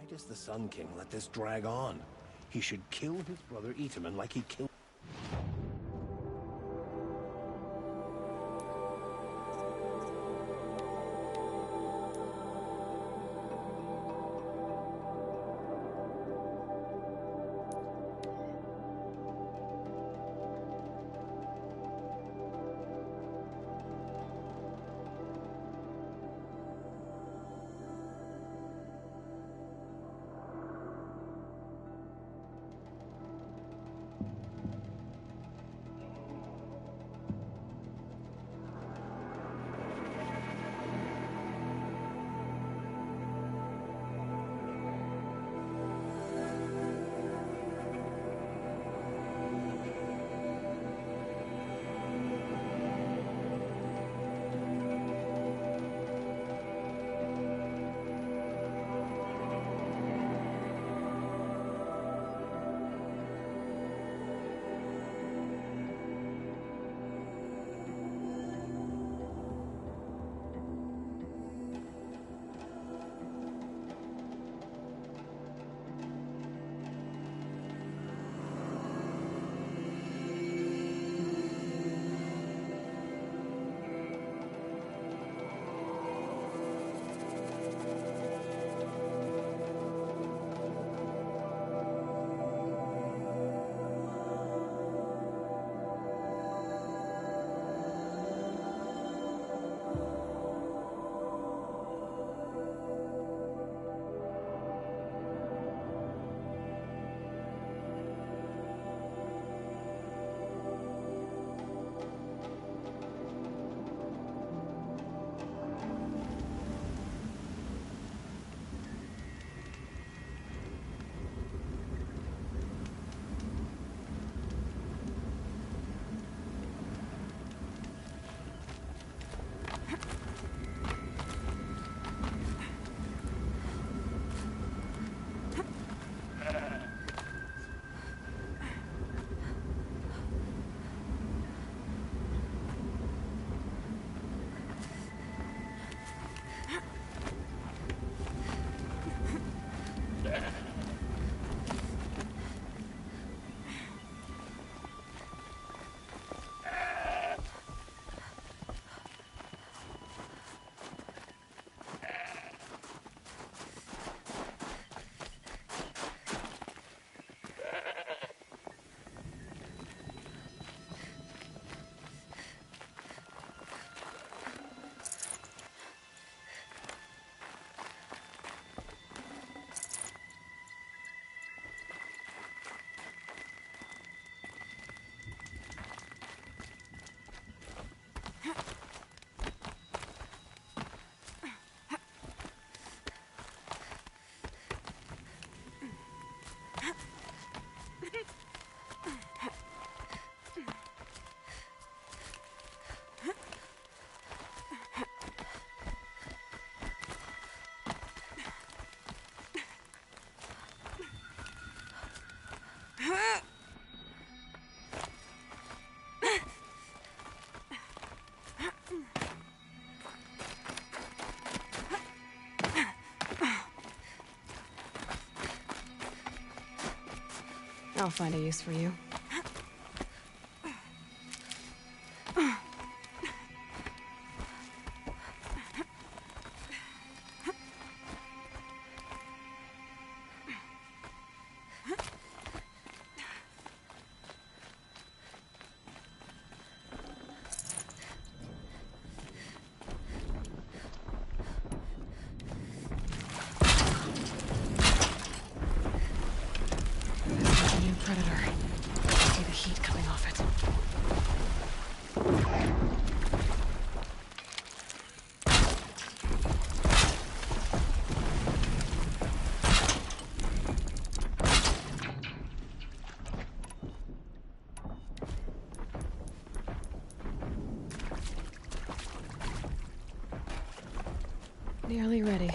does the Sun King let this drag on? He should kill his brother Itaman like he killed... I'll find a use for you. Predator. See the heat coming off it. Nearly ready.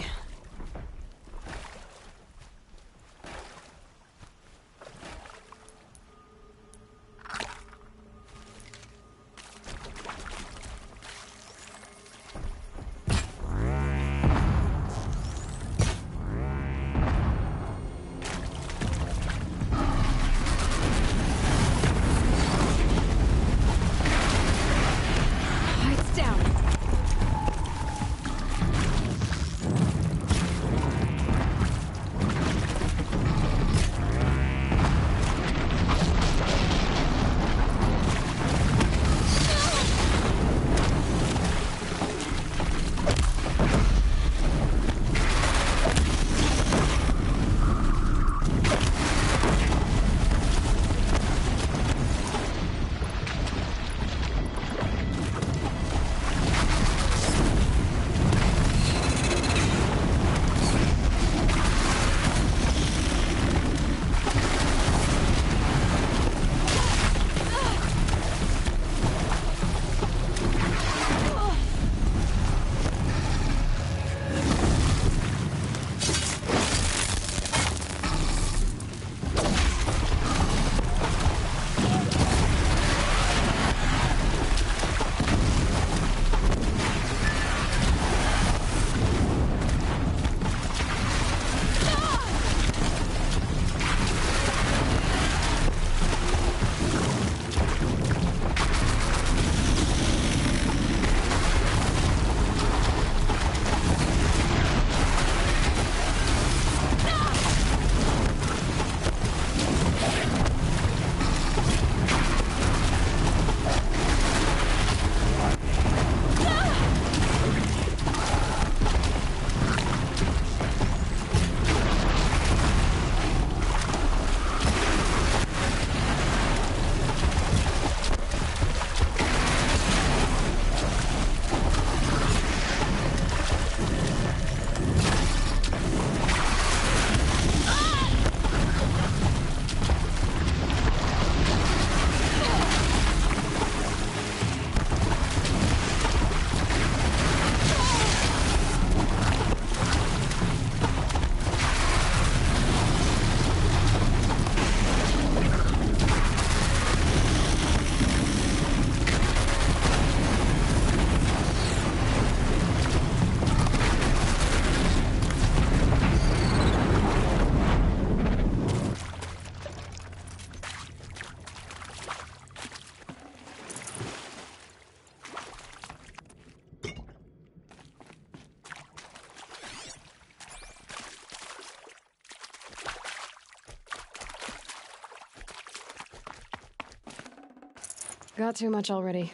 Got too much already.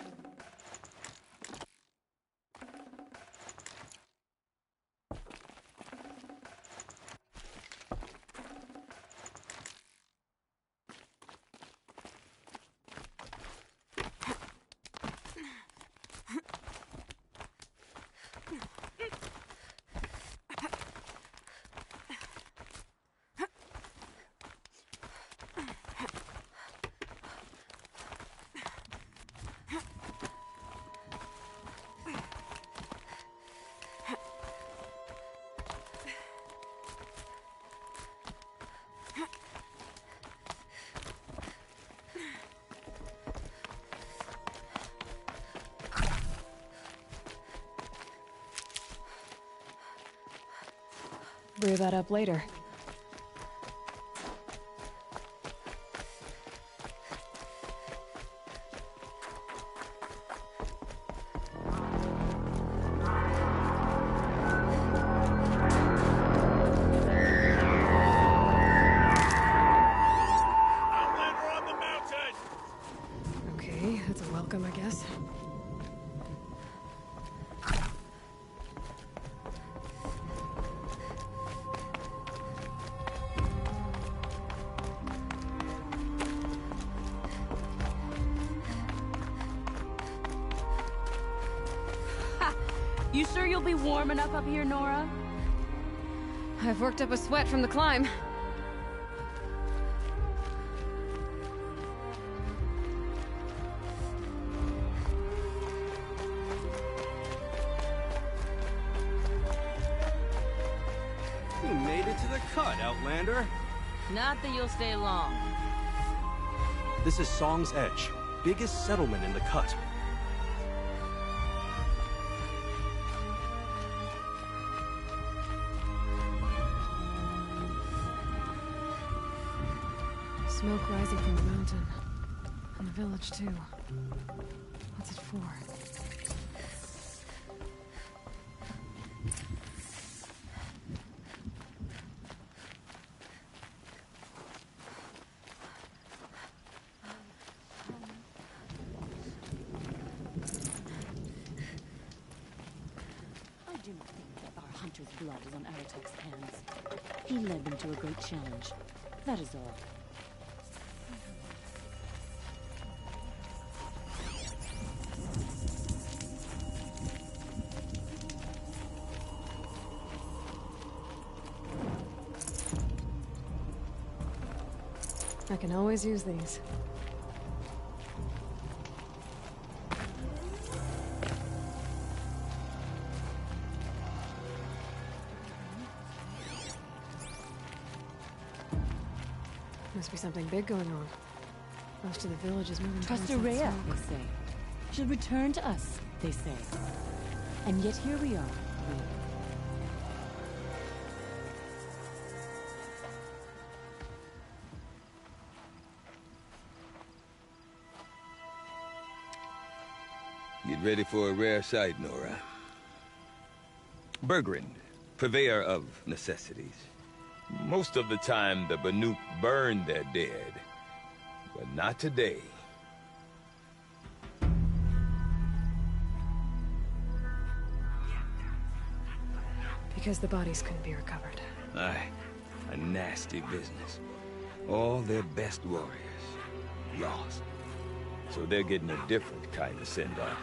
Brew that up later. Outlander on the mountain! Okay, that's a welcome, I guess. You sure you'll be warm enough up here, Nora? I've worked up a sweat from the climb. You made it to the cut, Outlander. Not that you'll stay long. This is Song's Edge, biggest settlement in the cut. Smoke rising from the mountain. And the village, too. What's it for? I do not think that our hunter's blood is on Aratek's hands. He led them to a great challenge. That is all. I can always use these. Must be something big going on. Most of the village is moving Trust towards that Araya, smoke. they say. She'll return to us, they say. And yet here we are, waiting. Get ready for a rare sight, Nora. Bergrand, purveyor of necessities. Most of the time, the Banuk burn their dead. But not today. Because the bodies couldn't be recovered. Aye, a nasty business. All their best warriors lost. So they're getting a different kind of send-off.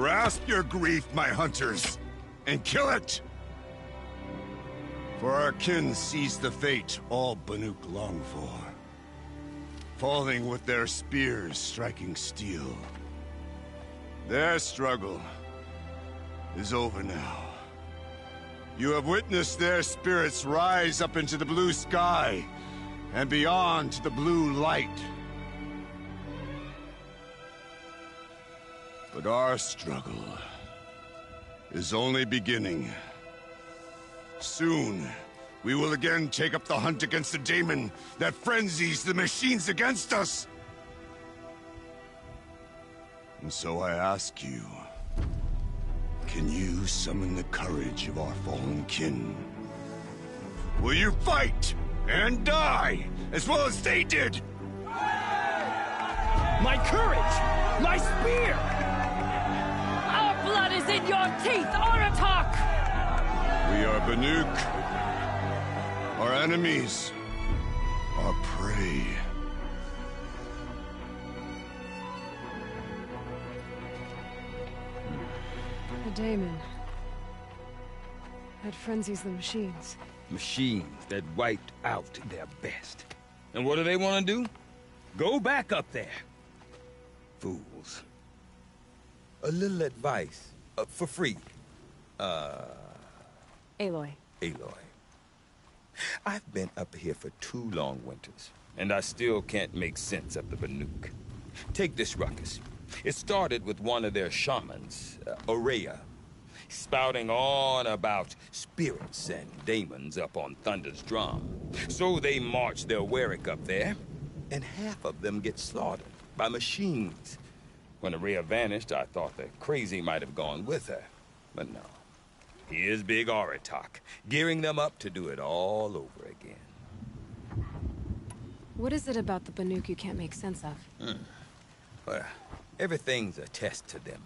Grasp your grief, my hunters, and kill it! For our kin sees the fate all Banuk long for. Falling with their spears striking steel. Their struggle is over now. You have witnessed their spirits rise up into the blue sky and beyond to the blue light. But our struggle is only beginning. Soon, we will again take up the hunt against the daemon that frenzies the machines against us. And so I ask you, can you summon the courage of our fallen kin? Will you fight and die as well as they did? My courage! My spear! Our blood is in your teeth, Aratak! We are Banuk. Our enemies are prey. The daemon. That frenzies the machines. Machines that wiped out their best. And what do they want to do? Go back up there. Fools. A little advice. For free. Aloy. Aloy. I've been up here for 2 long winters, and I still can't make sense of the Banuk. Take this ruckus. It started with one of their shamans, Aurea, spouting on about spirits and daemons up on Thunder's drum. So they march their Warwick up there, and half of them get slaughtered by machines. When Aurea vanished, I thought the crazy might have gone with her, but no. Here's Big Aratak, gearing them up to do it all over again. What is it about the Banuk you can't make sense of? Well, everything's a test to them.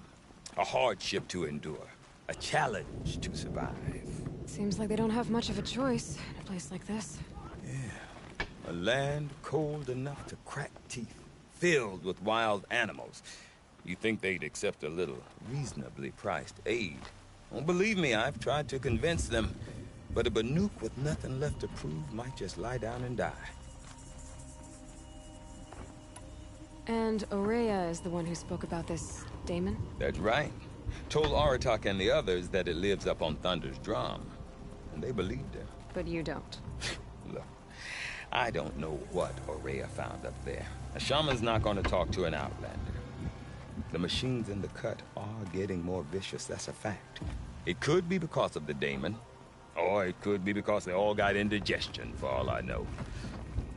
A hardship to endure. A challenge to survive. Seems like they don't have much of a choice in a place like this. Yeah. A land cold enough to crack teeth. Filled with wild animals. You think they'd accept a little reasonably priced aid. Well, believe me, I've tried to convince them. But a Banuk with nothing left to prove might just lie down and die. And Aurea is the one who spoke about this daemon? That's right. Told Aratak and the others that it lives up on Thunder's drum. And they believed her. But you don't. Look, I don't know what Aurea found up there. A shaman's not going to talk to an outlander. The machines in the cut are getting more vicious, that's a fact. It could be because of the daemon, or it could be because they all got indigestion, for all I know.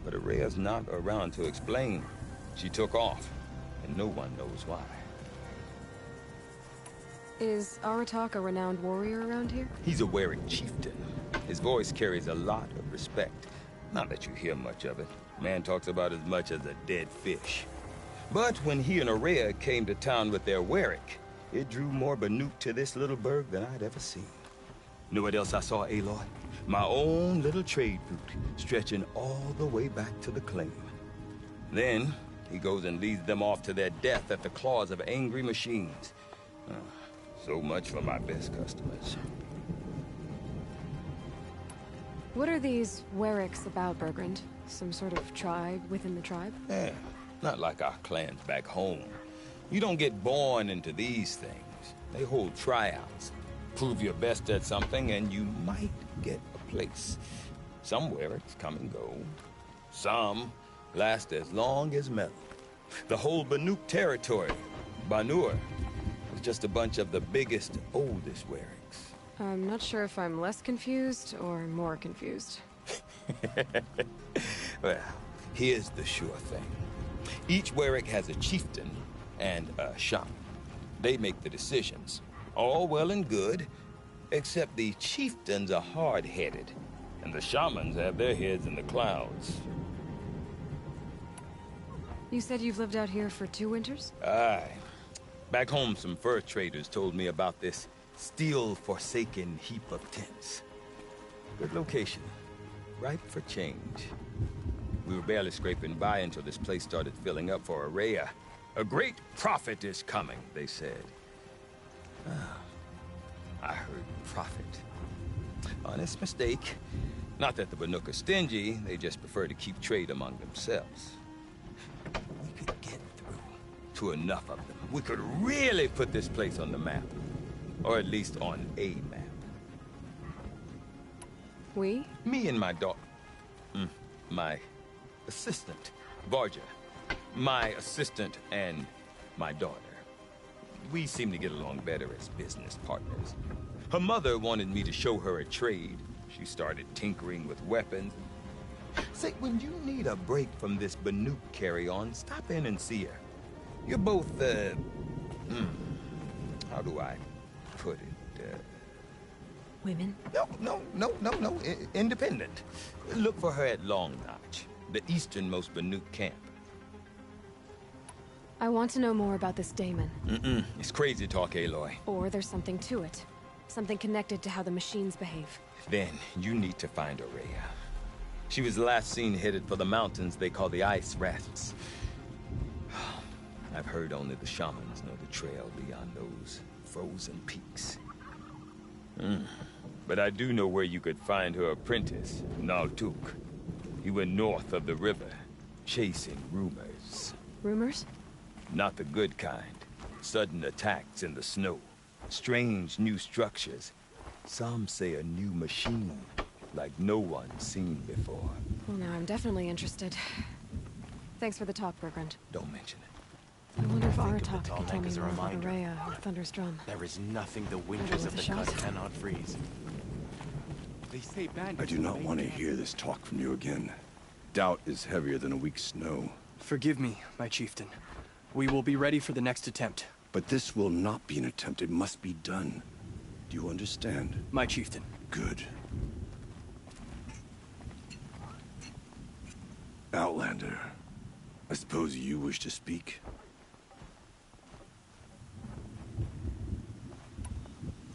But Aurea's not around to explain. She took off, and no one knows why. Is Aratak a renowned warrior around here? He's a Warwick chieftain. His voice carries a lot of respect. Not that you hear much of it. Man talks about as much as a dead fish. But when he and Aurea came to town with their Warwick, it drew more Banuk to this little burg than I'd ever seen. Know what else I saw, Aloy? My own little trade route, stretching all the way back to the claim. Then, he goes and leads them off to their death at the claws of angry machines. So much for my best customers. What are these Warwicks about, Bergrand? Some sort of tribe within the tribe? Yeah, not like our clans back home. You don't get born into these things. They hold tryouts. Prove your best at something and you might get a place. Some Warwicks come and go. Some last as long as metal. The whole Banuk territory, Banur, is just a bunch of the biggest, oldest Warwicks. I'm not sure if I'm less confused or more confused. Well, here's the sure thing. Each Warwick has a chieftain and a shaman. They make the decisions. All well and good, except the chieftains are hard-headed, and the shamans have their heads in the clouds. You said you've lived out here for 2 winters? Aye. Back home, some fur traders told me about this steel-forsaken heap of tents. Good location. Ripe for change. We were barely scraping by until this place started filling up for Aurea. A great prophet is coming, they said. I heard profit. Honest mistake. Not that the Banuk are stingy, they just prefer to keep trade among themselves. We could get through to enough of them. We could really put this place on the map. Or at least on a map. We? Me and my daughter. My assistant, Varja. My assistant and my daughter. We seem to get along better as business partners. Her mother wanted me to show her a trade. She started tinkering with weapons. Say, when you need a break from this Banuk carry-on, stop in and see her. You're both, how do I put it? Women? No. Independent. Look for her at Long Notch, the easternmost Banuk camp. I want to know more about this Damon. It's crazy talk, Aloy. Or there's something to it. Something connected to how the machines behave. Then you need to find Aurea. She was last seen headed for the mountains they call the Ice Rats. I've heard only the shamans know the trail beyond those frozen peaks. But I do know where you could find her apprentice, Naltuk. He went north of the river, chasing rumors. Rumors? Not the good kind. Sudden attacks in the snow. Strange new structures. Some say a new machine, like no one's seen before. Well, now I'm definitely interested. Thanks for the talk, Bergrand. Don't mention it. I wonder if Think of the Aratak tall can tell neck me as a more about reminder. Aurea or Thunder's Drum. There is nothing the winches of worth the a cut shot. cannot freeze. They say bandits I do not want to hear this talk from you again. Doubt is heavier than a week's snow. Forgive me, my chieftain. We will be ready for the next attempt. But this will not be an attempt. It must be done. Do you understand? My chieftain. Good. Outlander, I suppose you wish to speak?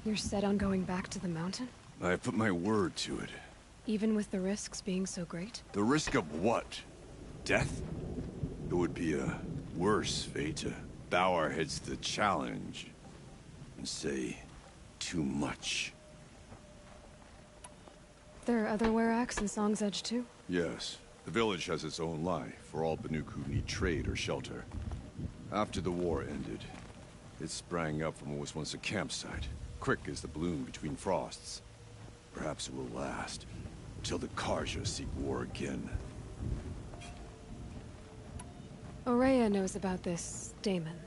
You're set on going back to the mountain? I have put my word to it. Even with the risks being so great? The risk of what? Death? It would be a worse fate to bow our heads to the challenge and say too much. There are other Weraks in Song's Edge too? Yes. The village has its own life for all Banuk who need trade or shelter. After the war ended, it sprang up from what was once a campsite, quick as the bloom between frosts. Perhaps it will last, until the Karja seek war again. Aurea knows about this Damon.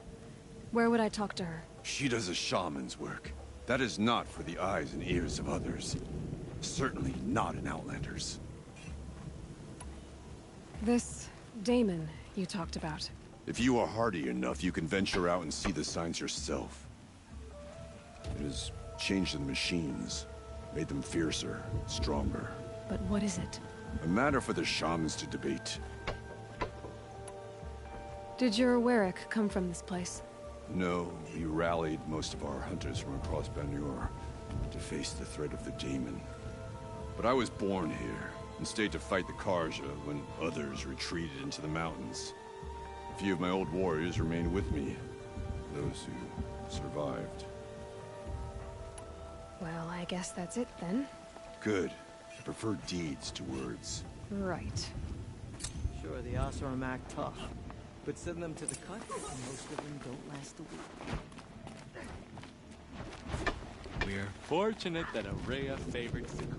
Where would I talk to her? She does a shaman's work. That is not for the eyes and ears of others. Certainly not an Outlander's. This Damon you talked about. If you are hardy enough, you can venture out and see the signs yourself. It has changed the machines, made them fiercer, stronger. But what is it? A matter for the shamans to debate. Did your Werak come from this place? No, we rallied most of our hunters from across Banur to face the threat of the Daemon. But I was born here, and stayed to fight the Karja when others retreated into the mountains. A few of my old warriors remained with me, those who survived. Well, I guess that's it then. Good. I prefer deeds to words. Right. Sure, the Osram act tough, but send them to the cut, and most of them don't last a week. We're fortunate that Aurea favored Siku.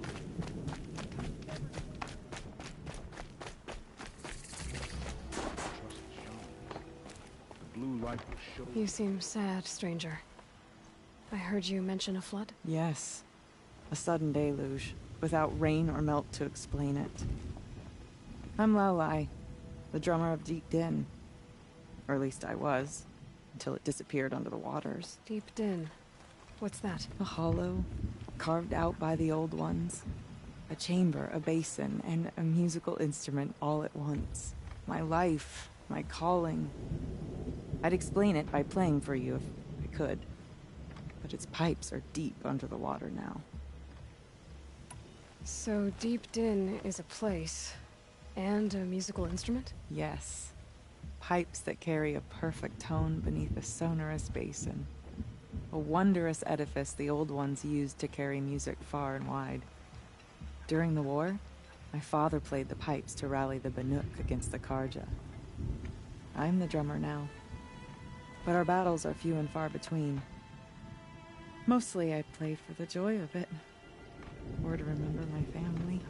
You seem sad, stranger. I heard you mention a flood? Yes. A sudden deluge, without rain or melt to explain it. I'm Lelai, the drummer of Deep Din. Or at least I was, until it disappeared under the waters. Deep Din. What's that? A hollow, carved out by the old ones. A chamber, a basin, and a musical instrument all at once. My life, my calling. I'd explain it by playing for you if I could. But its pipes are deep under the water now. So Deep Din is a place, and a musical instrument? Yes. Pipes that carry a perfect tone beneath a sonorous basin. a wondrous edifice the old ones used to carry music far and wide. During the war, my father played the pipes to rally the Banuk against the Karja. I'm the drummer now, but our battles are few and far between. Mostly I play for the joy of it, or to remember my family.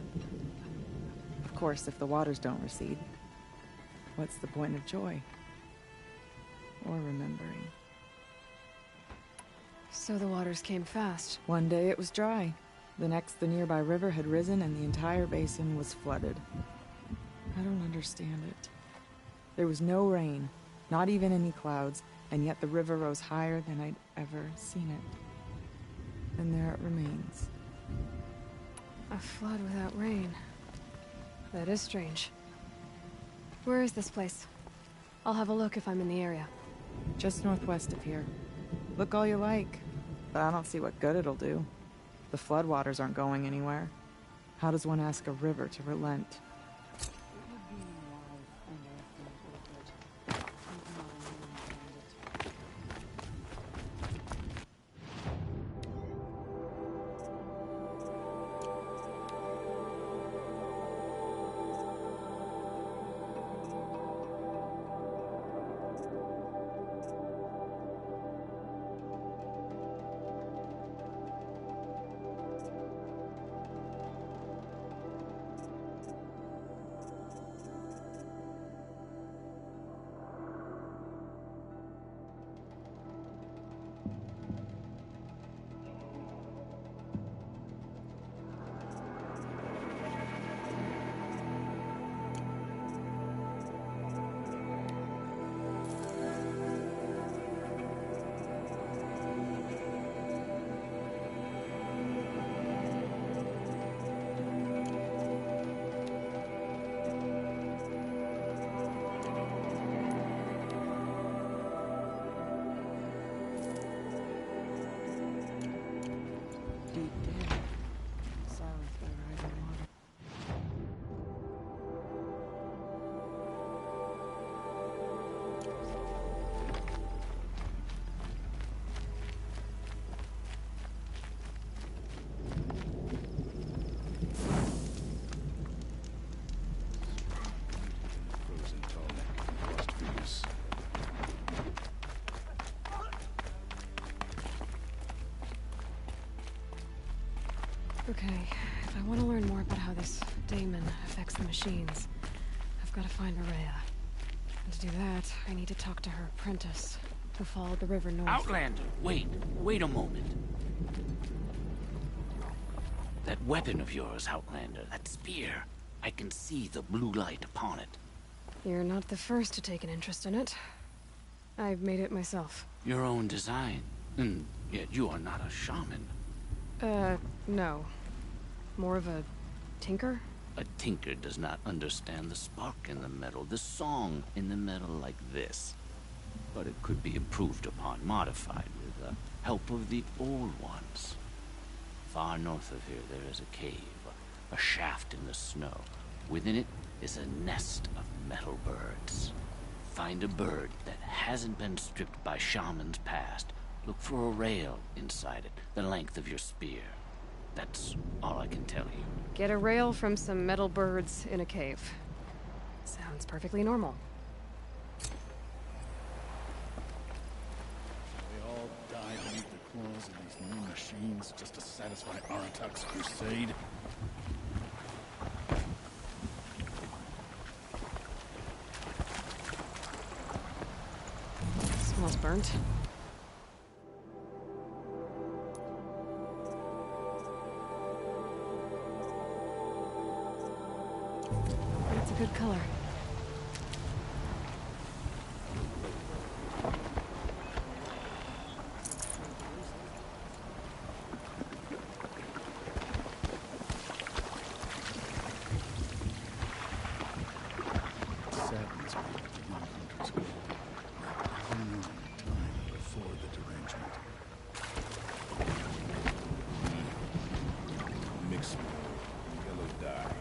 Of course, if the waters don't recede, what's the point of joy? Or remembering? So the waters came fast. One day it was dry. The next, the nearby river had risen and the entire basin was flooded. I don't understand it. There was no rain, not even any clouds, and yet the river rose higher than I'd ever seen it. And there it remains. A flood without rain. That is strange. Where is this place? I'll have a look if I'm in the area. Just northwest of here. Look all you like, but I don't see what good it'll do. The floodwaters aren't going anywhere. How does one ask a river to relent? Okay, if I want to learn more about how this daemon affects the machines, I've got to find Maria. And to do that, I need to talk to her apprentice, who followed the river north. Outlander, wait a moment. That weapon of yours, Outlander, that spear, I can see the blue light upon it. You're not the first to take an interest in it. I've made it myself. Your own design, and yet you are not a shaman. No. More of a tinker? A tinker does not understand the spark in the metal, the song in the metal like this. But it could be improved upon, modified with the help of the old ones. Far north of here there is a cave, a shaft in the snow. Within it is a nest of metal birds. Find a bird that hasn't been stripped by shamans past. Look for a rail inside it, the length of your spear. That's all I can tell you. Get a rail from some metal birds in a cave. Sounds perfectly normal. They all die beneath the claws of these new machines just to satisfy Aratak's crusade. Smells burnt. It's a good color. Saddens me that the young hunters go unknown time before the derangement. Mixed with yellow dye.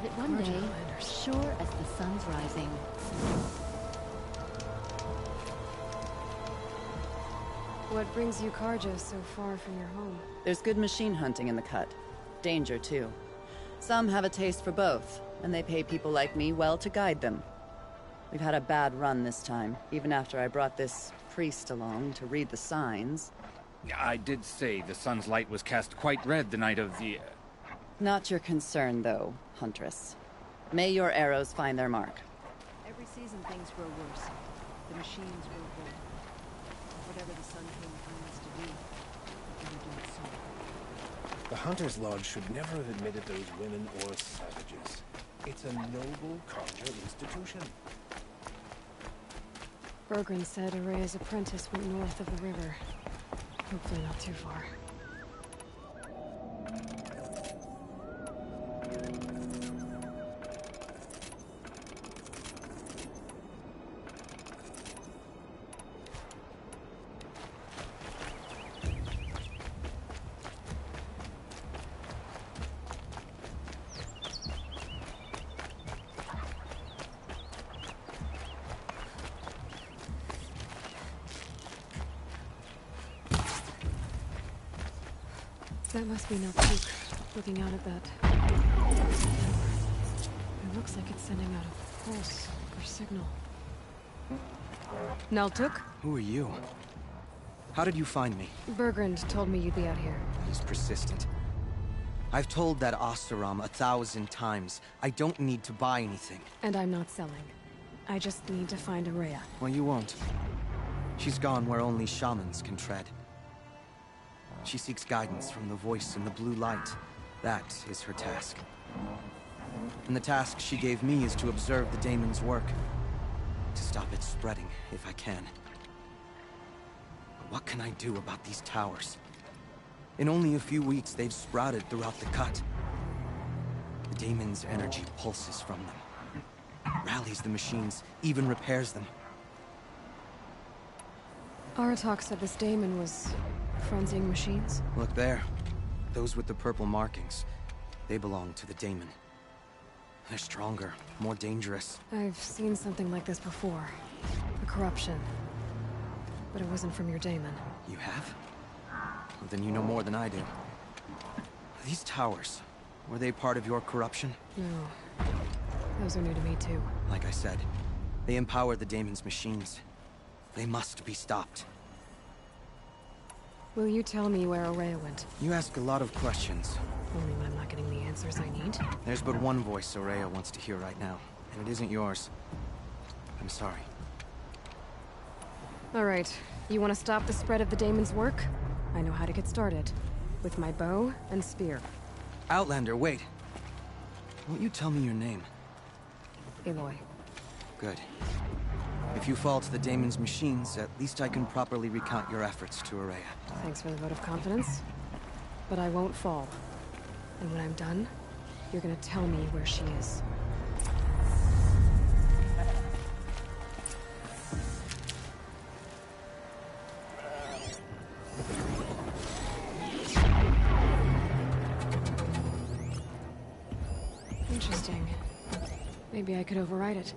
visit one Gorgeous day, Outlanders. sure as the sun's rising. What brings you Karja so far from your home? There's good machine hunting in the cut. Danger, too. Some have a taste for both, and they pay people like me well to guide them. We've had a bad run this time, even after I brought this priest along to read the signs. I did say the sun's light was cast quite red the night of the... Not your concern, though, Huntress. May your arrows find their mark. Every season things grow worse. The machines grow bold. Whatever the Sun King plans to do, it will do it soon. The Hunter's Lodge should never have admitted those women or savages. It's a noble Karja institution. Bergren said Araya's apprentice went north of the river. Hopefully not too far. That must be Naltuk, looking out at that. It looks like it's sending out a pulse or signal. Naltuk? Who are you? How did you find me? Bergrand told me you'd be out here. He's persistent. I've told that Oseram 1,000 times. I don't need to buy anything. And I'm not selling. I just need to find Araya. Well, you won't. She's gone where only shamans can tread. She seeks guidance from the voice in the blue light. That is her task. And the task she gave me is to observe the daemon's work. To stop it spreading, if I can. But what can I do about these towers? In only a few weeks, they've sprouted throughout the cut. The daemon's energy pulses from them. Rallies the machines, even repairs them. Aratak said this daemon was frenzying machines. Look there. Those with the purple markings. They belong to the daemon. They're stronger, more dangerous. I've seen something like this before. A corruption. But it wasn't from your daemon. You have? Well, then you know more than I do. These towers, were they part of your corruption? No. Those are new to me too. Like I said, they empower the daemon's machines. They must be stopped. Will you tell me where Araya went? You ask a lot of questions. Only when I'm not getting the answers I need. There's but one voice Araya wants to hear right now, and it isn't yours. I'm sorry. All right. You want to stop the spread of the daemon's work? I know how to get started. With my bow and spear. Outlander, wait. Won't you tell me your name? Aloy. Good. If you fall to the daemon's machines, at least I can properly recount your efforts to Araya. Thanks for the vote of confidence. But I won't fall. And when I'm done, you're gonna tell me where she is. Interesting. Maybe I could override it.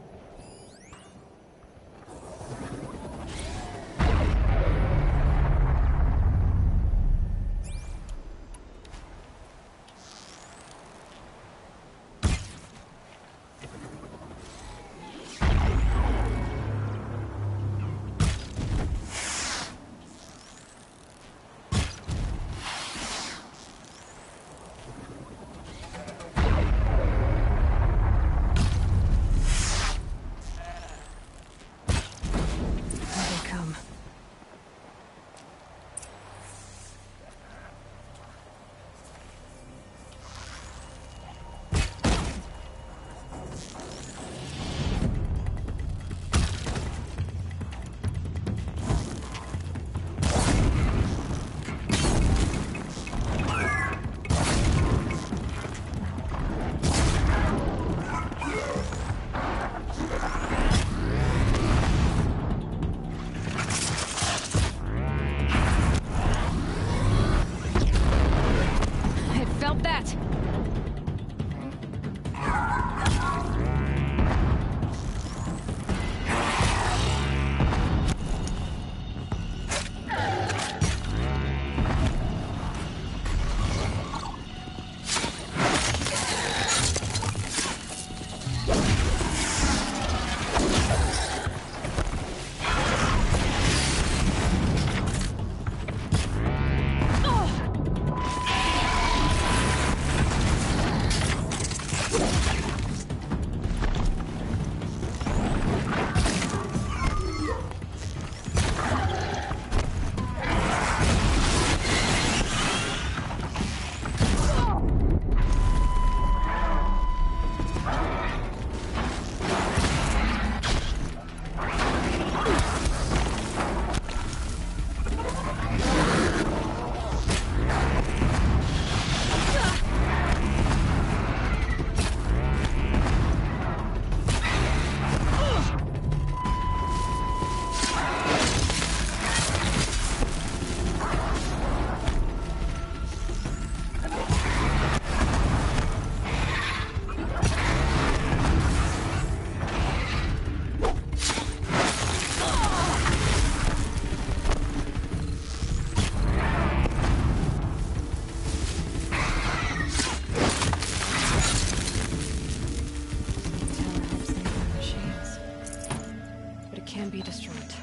destroy it.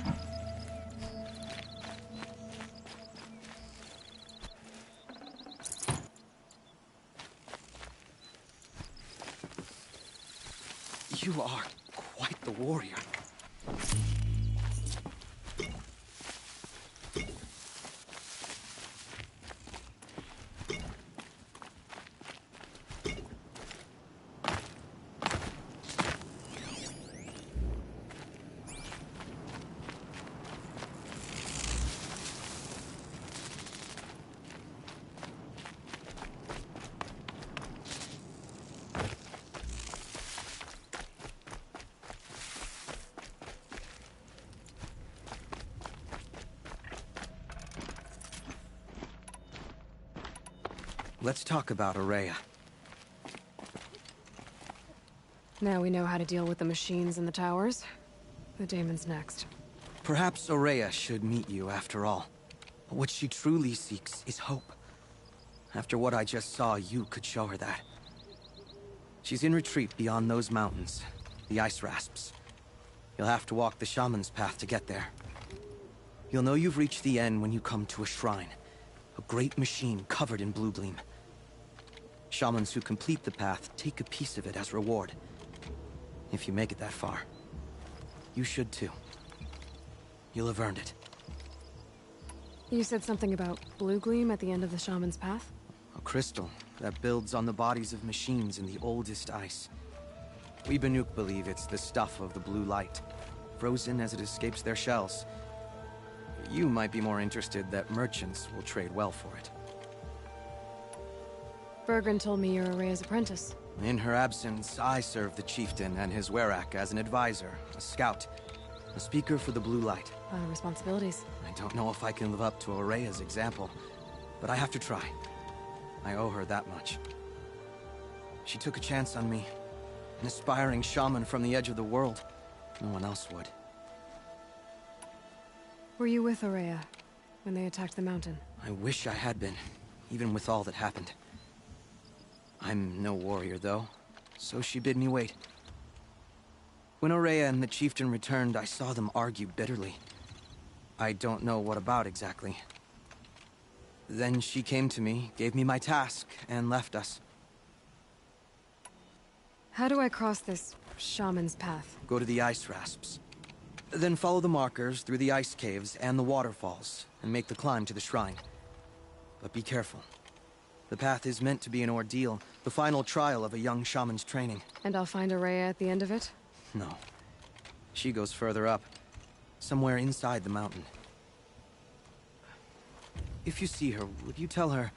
You are quite the warrior. Let's talk about Araya. Now we know how to deal with the machines in the towers. The daemon's next. Perhaps Araya should meet you after all. But what she truly seeks is hope. After what I just saw, you could show her that. She's in retreat beyond those mountains, the ice rasps. You'll have to walk the shaman's path to get there. You'll know you've reached the end when you come to a shrine. A great machine covered in blue gleam. Shamans who complete the path take a piece of it as reward. If you make it that far, you should too. You'll have earned it. You said something about blue gleam at the end of the shaman's path? A crystal that builds on the bodies of machines in the oldest ice. We Banuk believe it's the stuff of the blue light, frozen as it escapes their shells. You might be more interested that merchants will trade well for it. Bergren told me you're Araya's apprentice. In her absence, I serve the chieftain and his werak as an advisor, a scout, a speaker for the blue light. A lot of responsibilities. I don't know if I can live up to Araya's example, but I have to try. I owe her that much. She took a chance on me, an aspiring shaman from the edge of the world. No one else would. Were you with Araya when they attacked the mountain? I wish I had been, even with all that happened. I'm no warrior, though, so she bid me wait. When Araya and the chieftain returned, I saw them argue bitterly. I don't know what about exactly. Then she came to me, gave me my task, and left us. How do I cross this shaman's path? Go to the ice rasps. Then follow the markers through the ice caves and the waterfalls, and make the climb to the shrine. But be careful. The path is meant to be an ordeal, the final trial of a young shaman's training. And I'll find Araya at the end of it? No. She goes further up, somewhere inside the mountain. If you see her, would you tell her,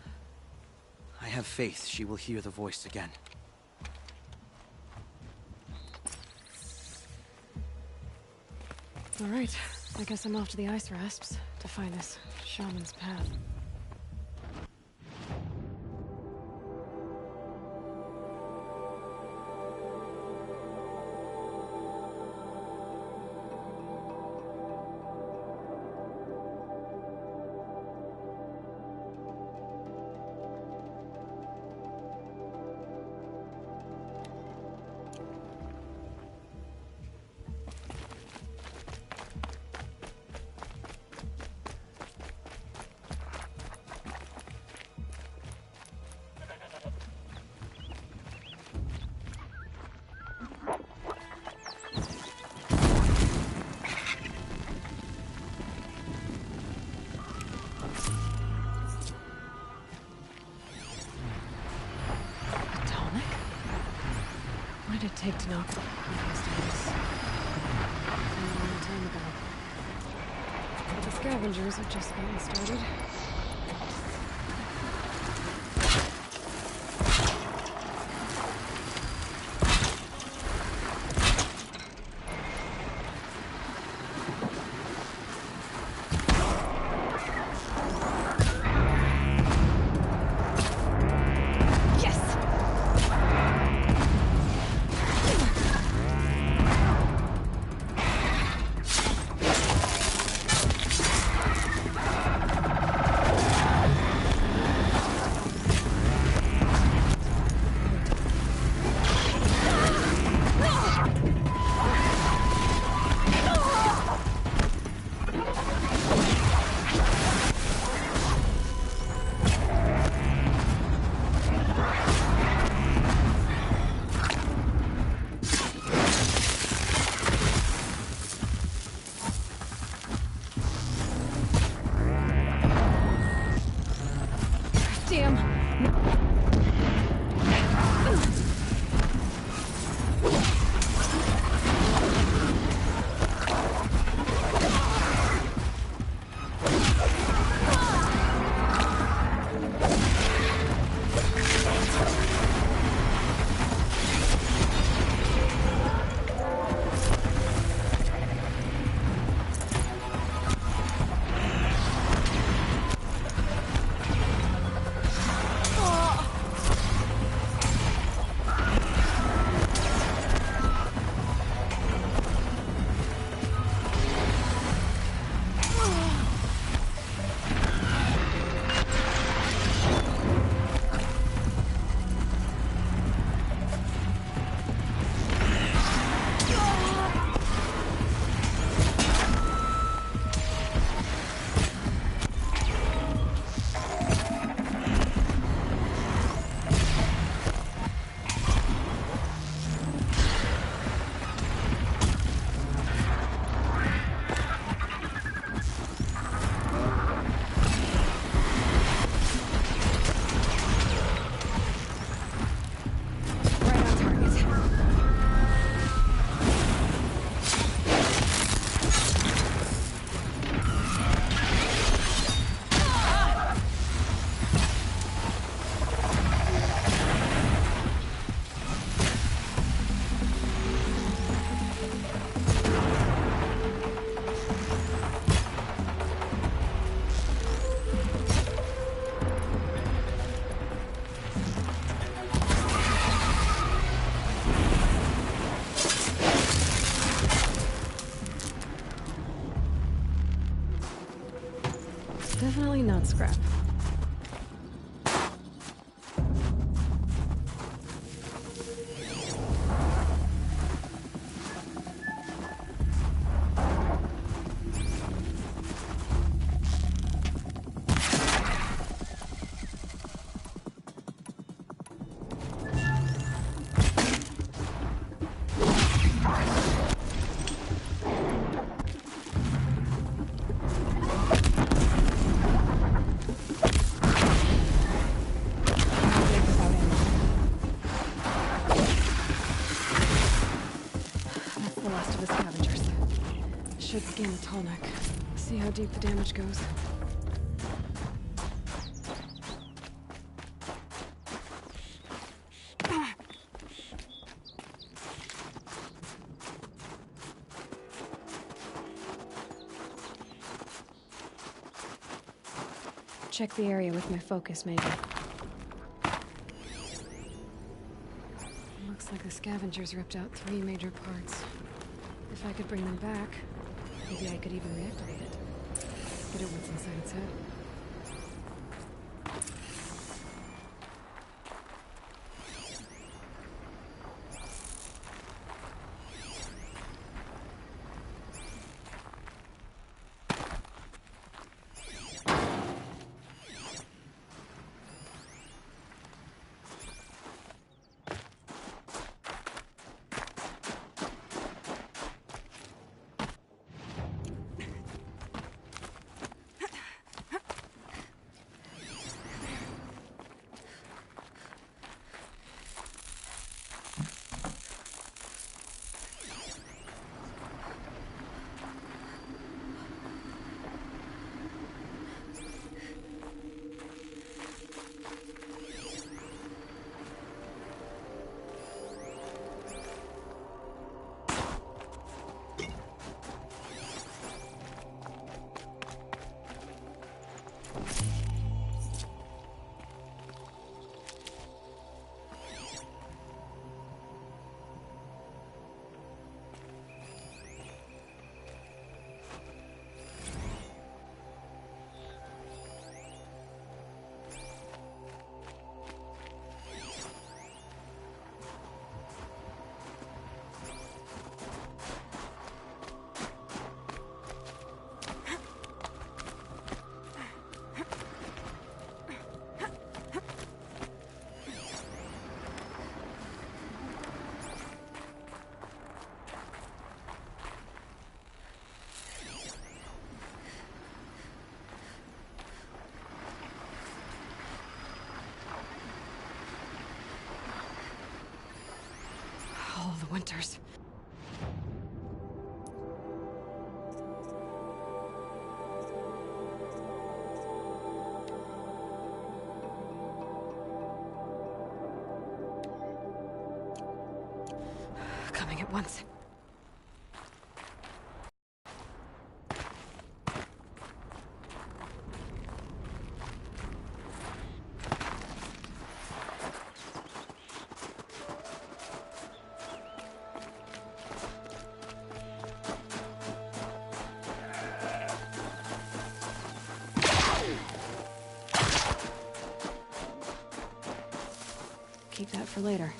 I have faith she will hear the voice again. All right, I guess I'm off to the ice rasps to find this shaman's path. What did it take to knock those down? A long time ago. But the scavengers have just gotten started. Definitely not scrap. Should scan the tall neck. See how deep the damage goes. Check the area with my focus, maybe. Looks like the scavengers ripped out 3 major parts. If I could bring them back, maybe I could even reactivate it. Get it what's inside its head. All the winters. Coming at once. Keep that for later.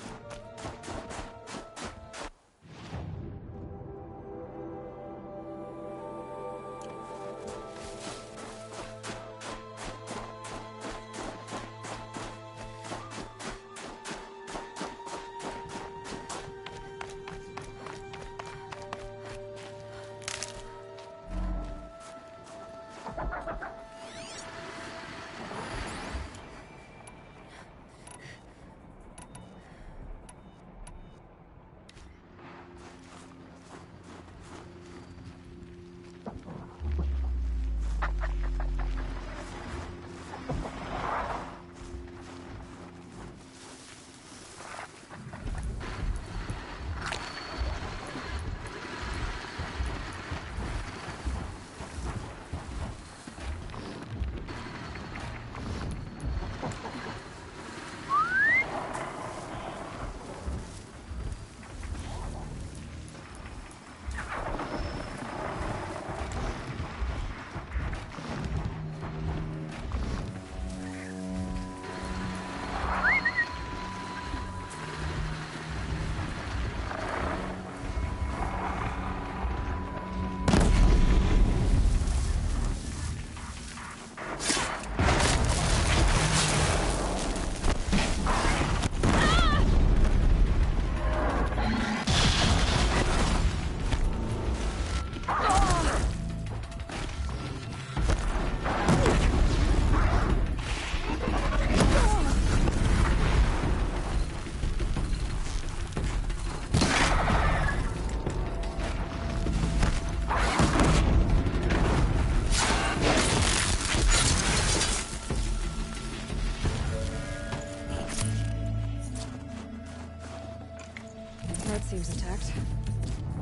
correct?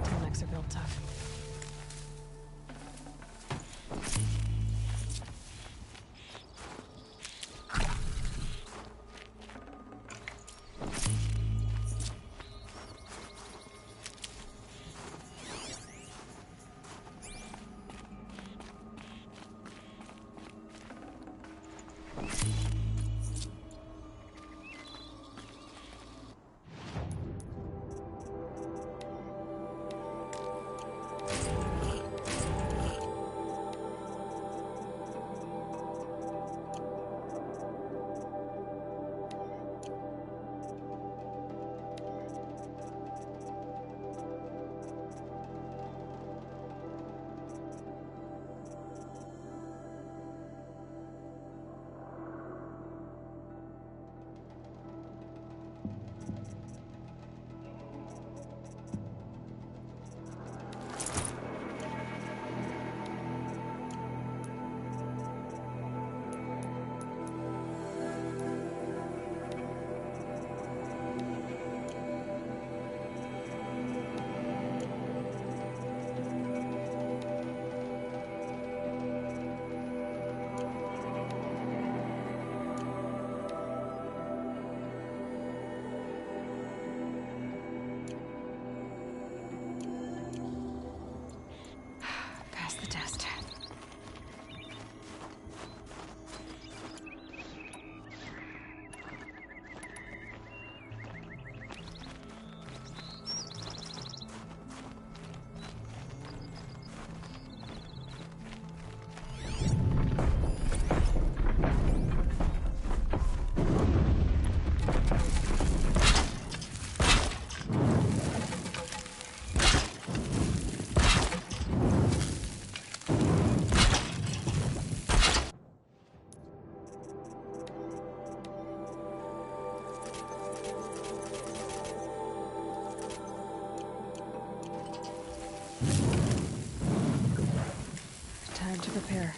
Tailnecks are built tough. Pass the test. Time to prepare.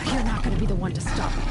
You're not gonna be the one to stop me.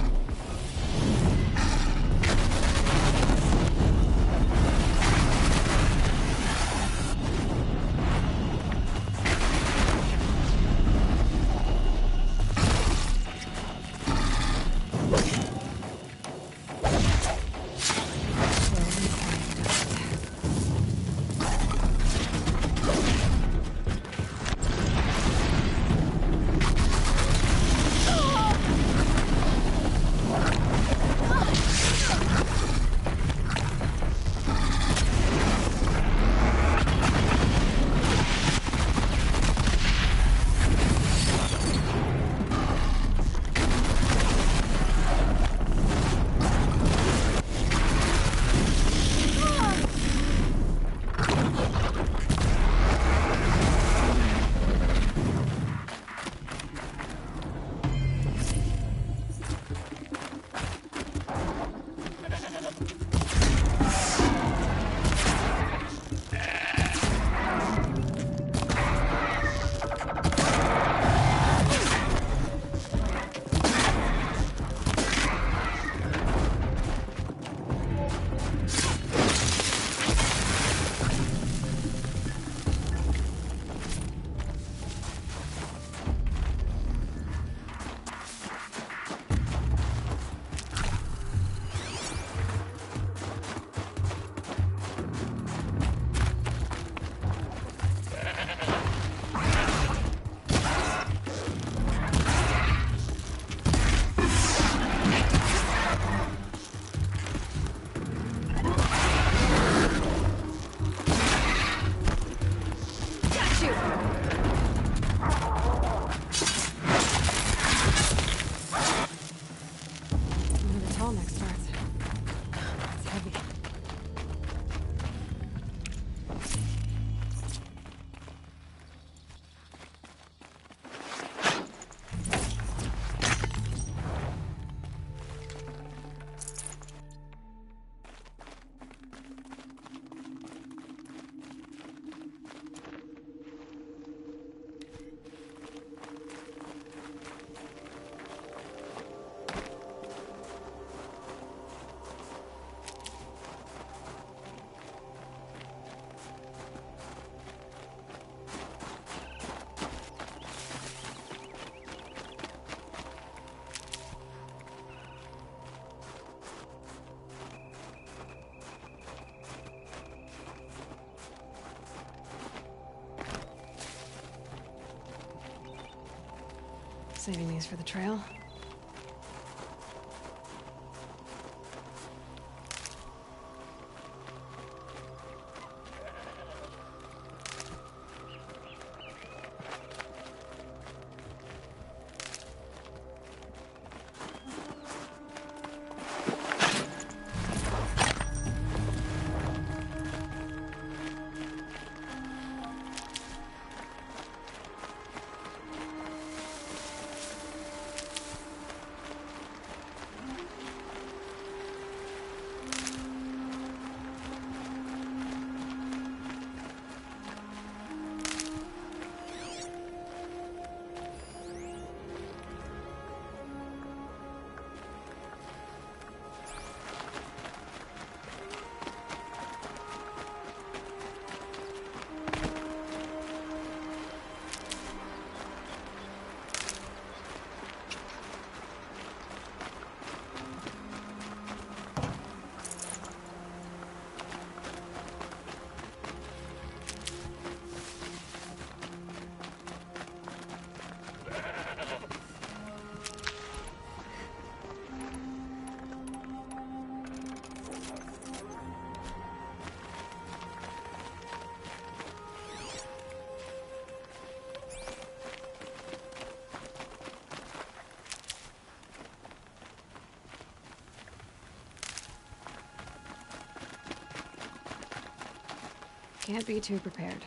Saving these for the trail. Can't be too prepared.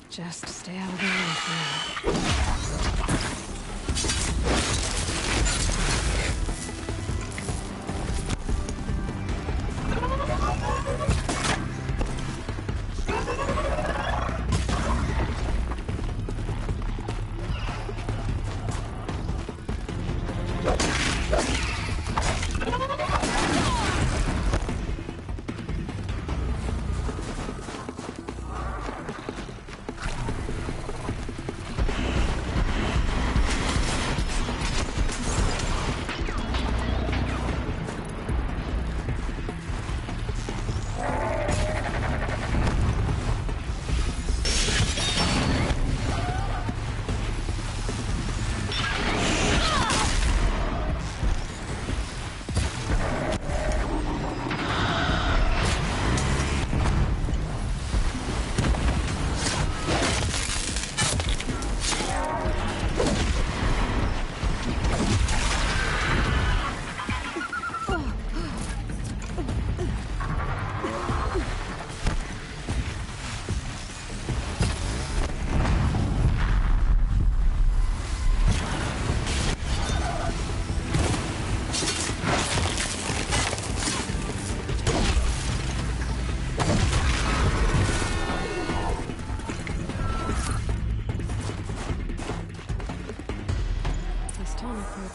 Just stay out of the way for now.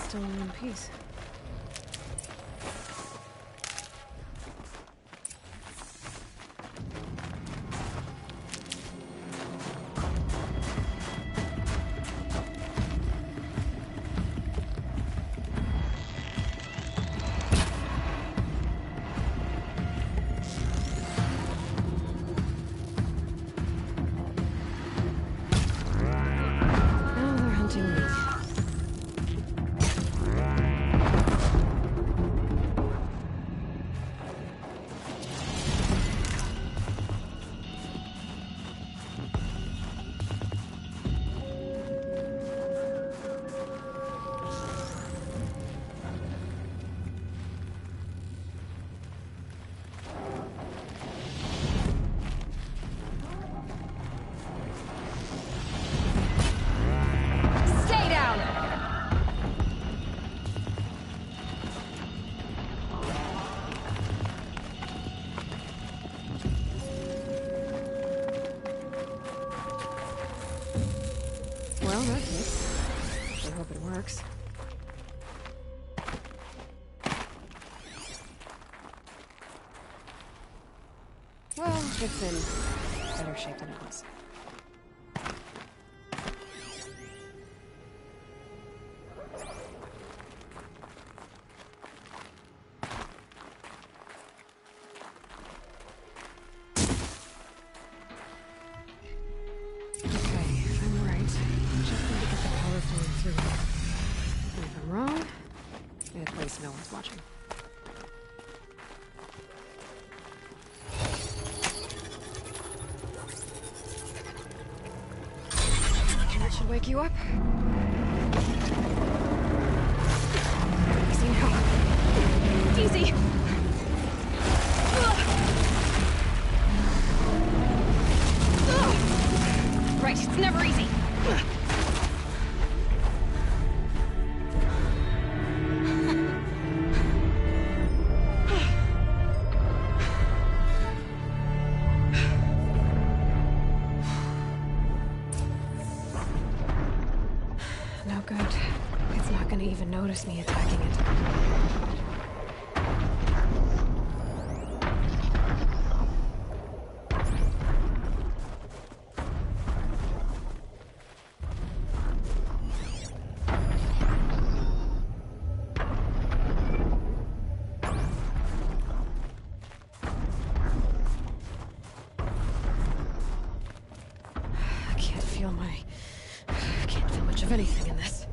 Still in one piece. Now they're hunting me. Oh, that fits. I hope it works. Well, it's in better shape than it was. No one's watching. That should wake you up. Easy now. Easy! Right, it's never easy. Notice me attacking it. I can't feel much of anything in this.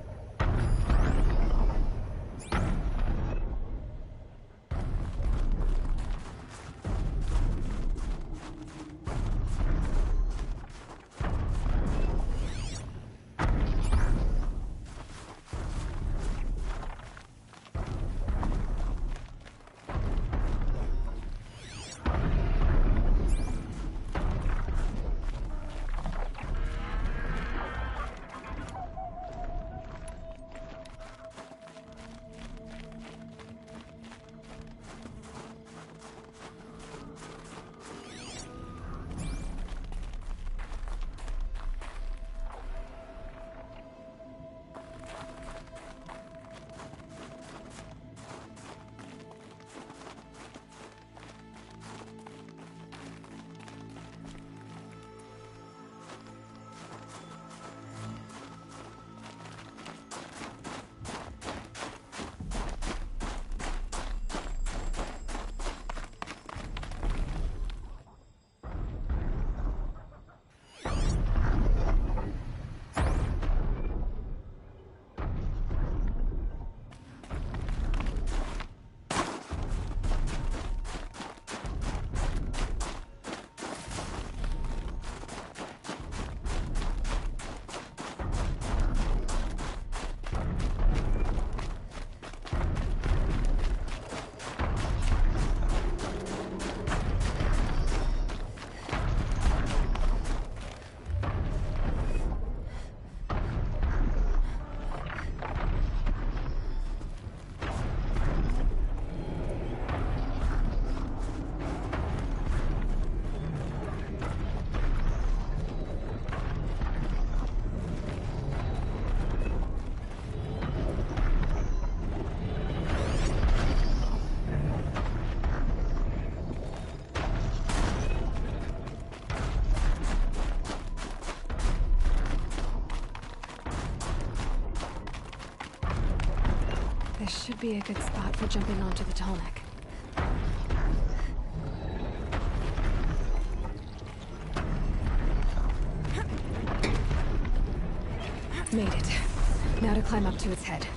This should be a good spot for jumping onto the tall neck. Made it. Now to climb up to its head.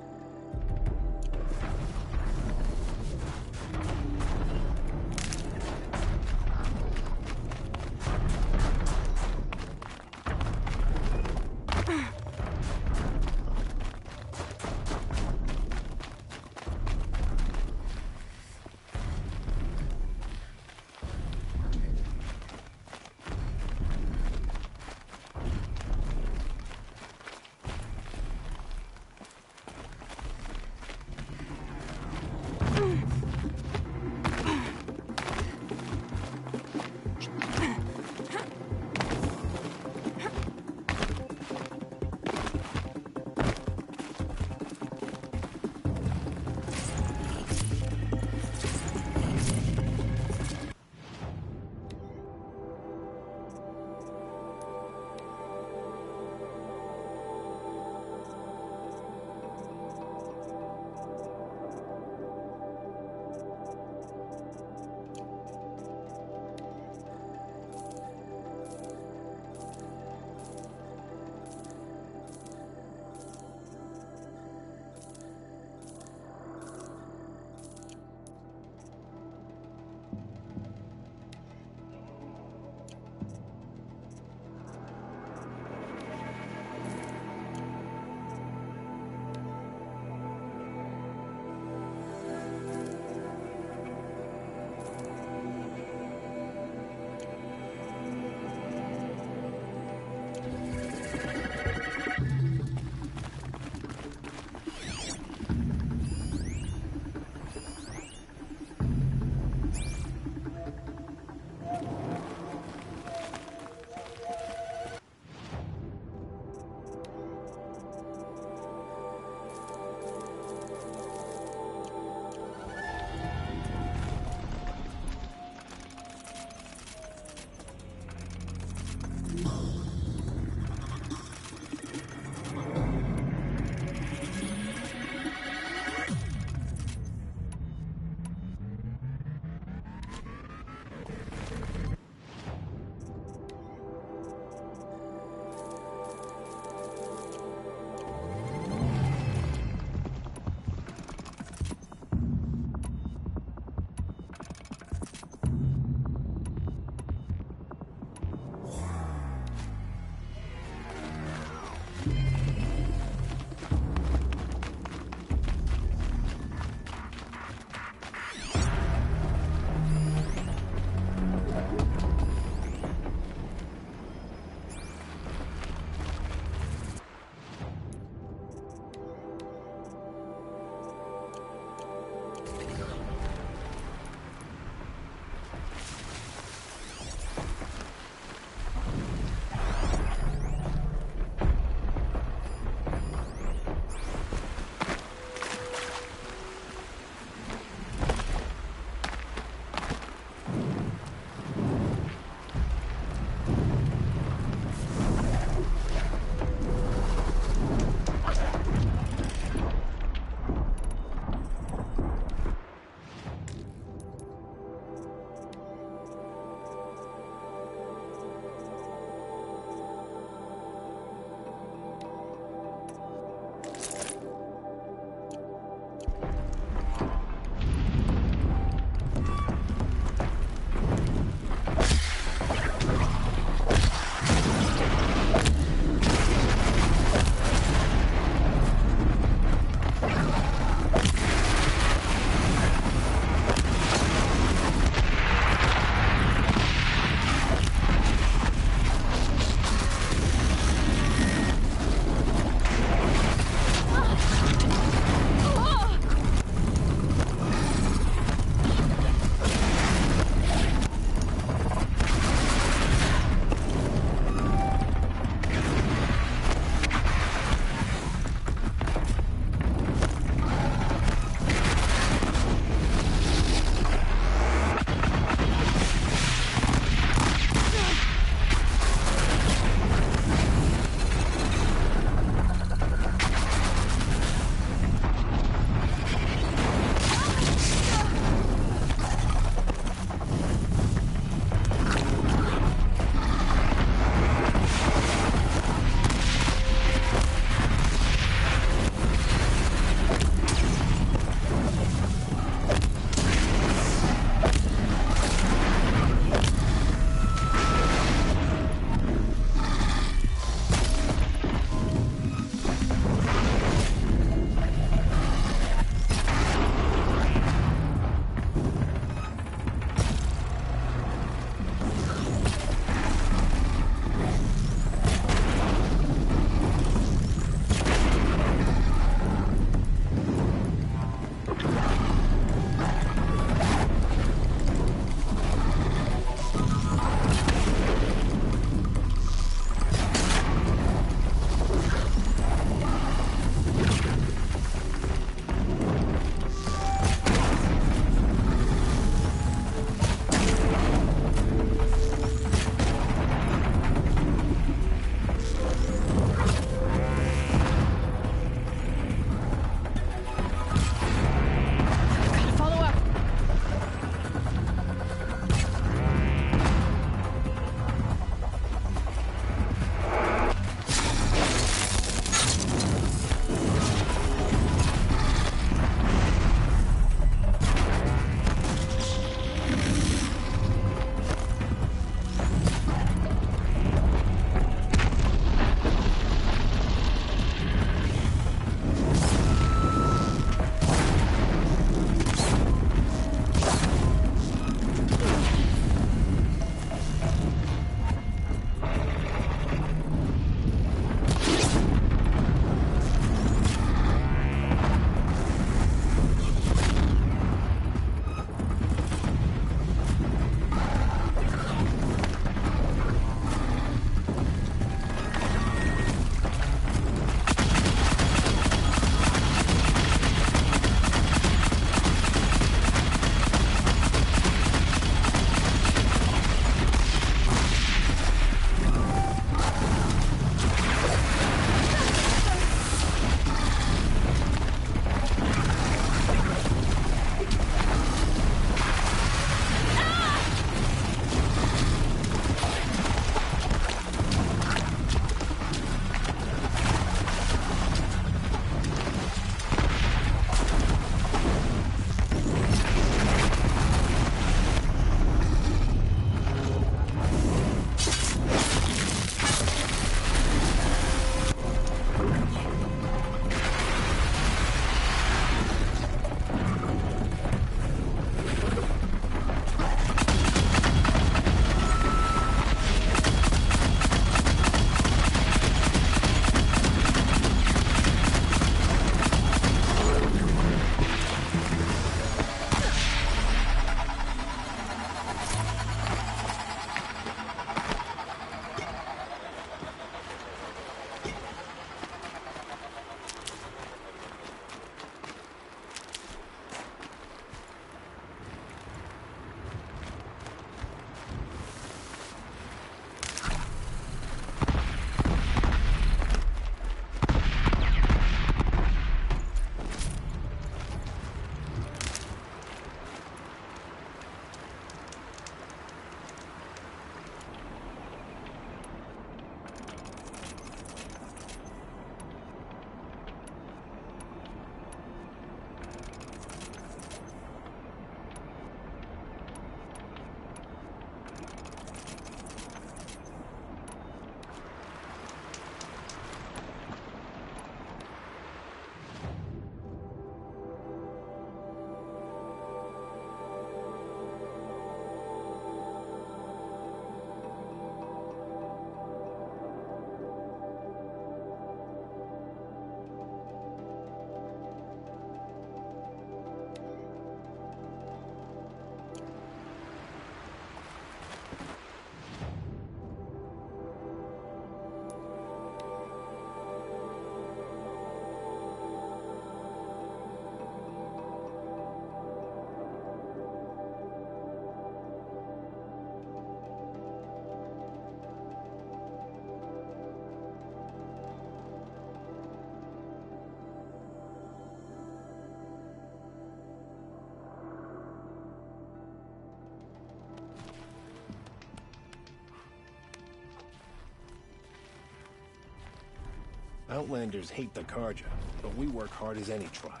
Outlanders hate the Karja, but we work hard as any tribe.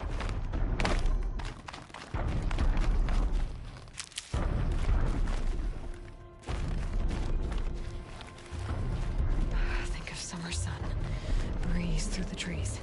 Think of summer sun. Breeze through the trees.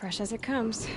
Fresh as it comes.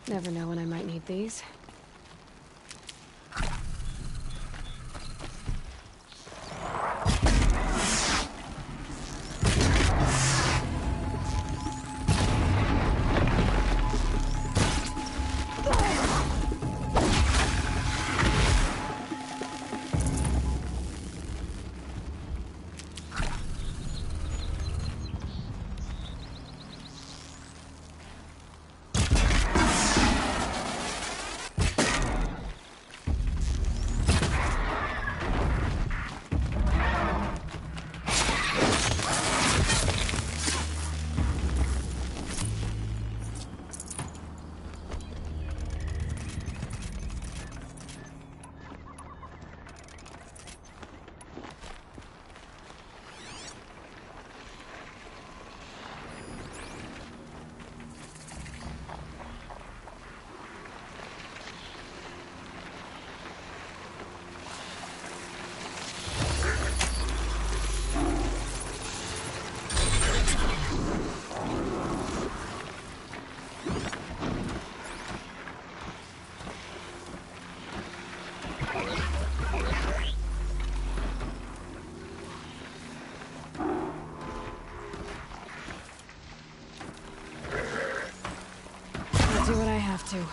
Never know when I might need these. I'll do what I have to.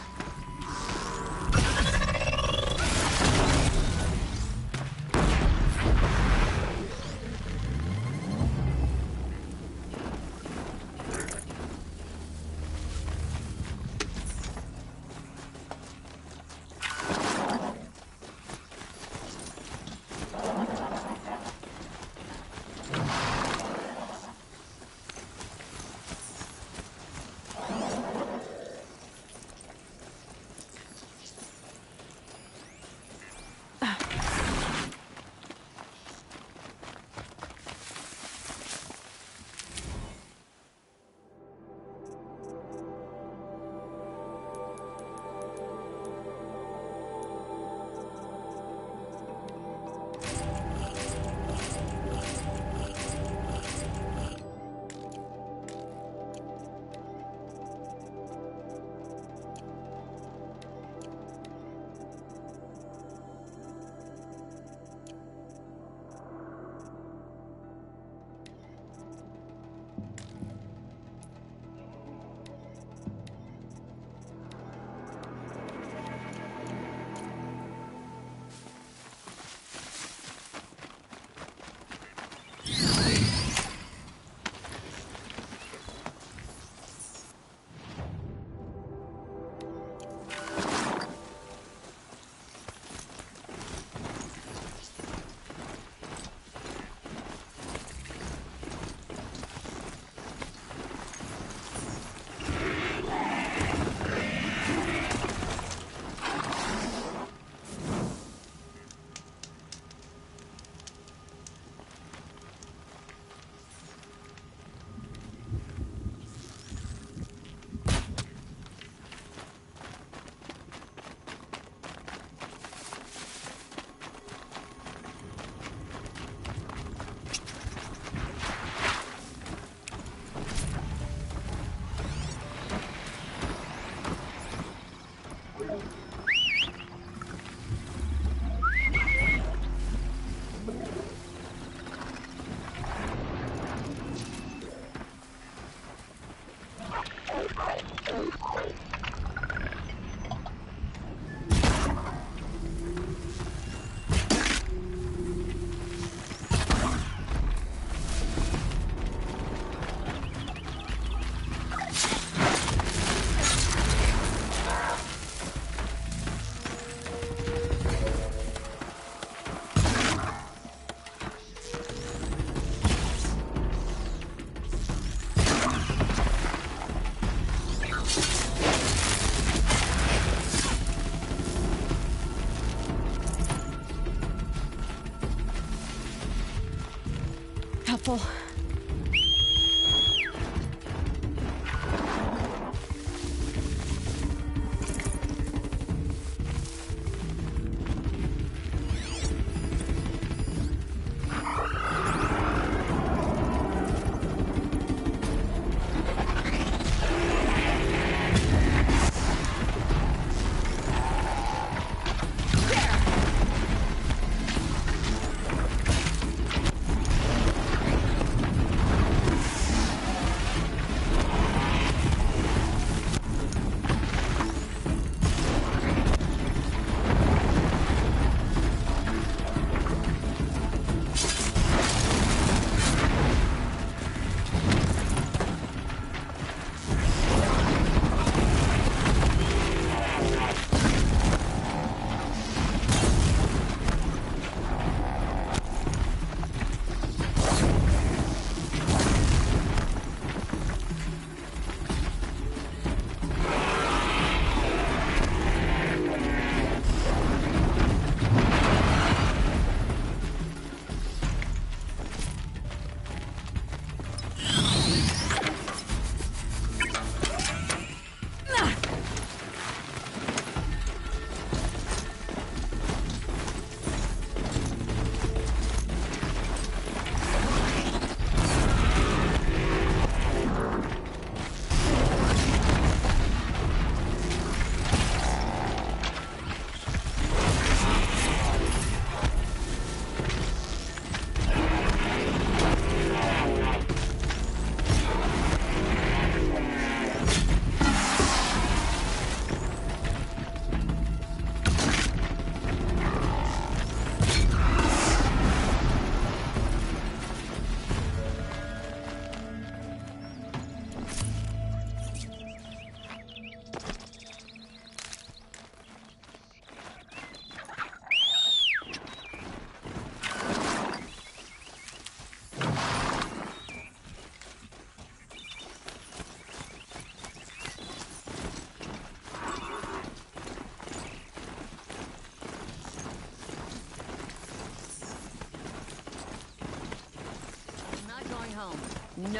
Helpful.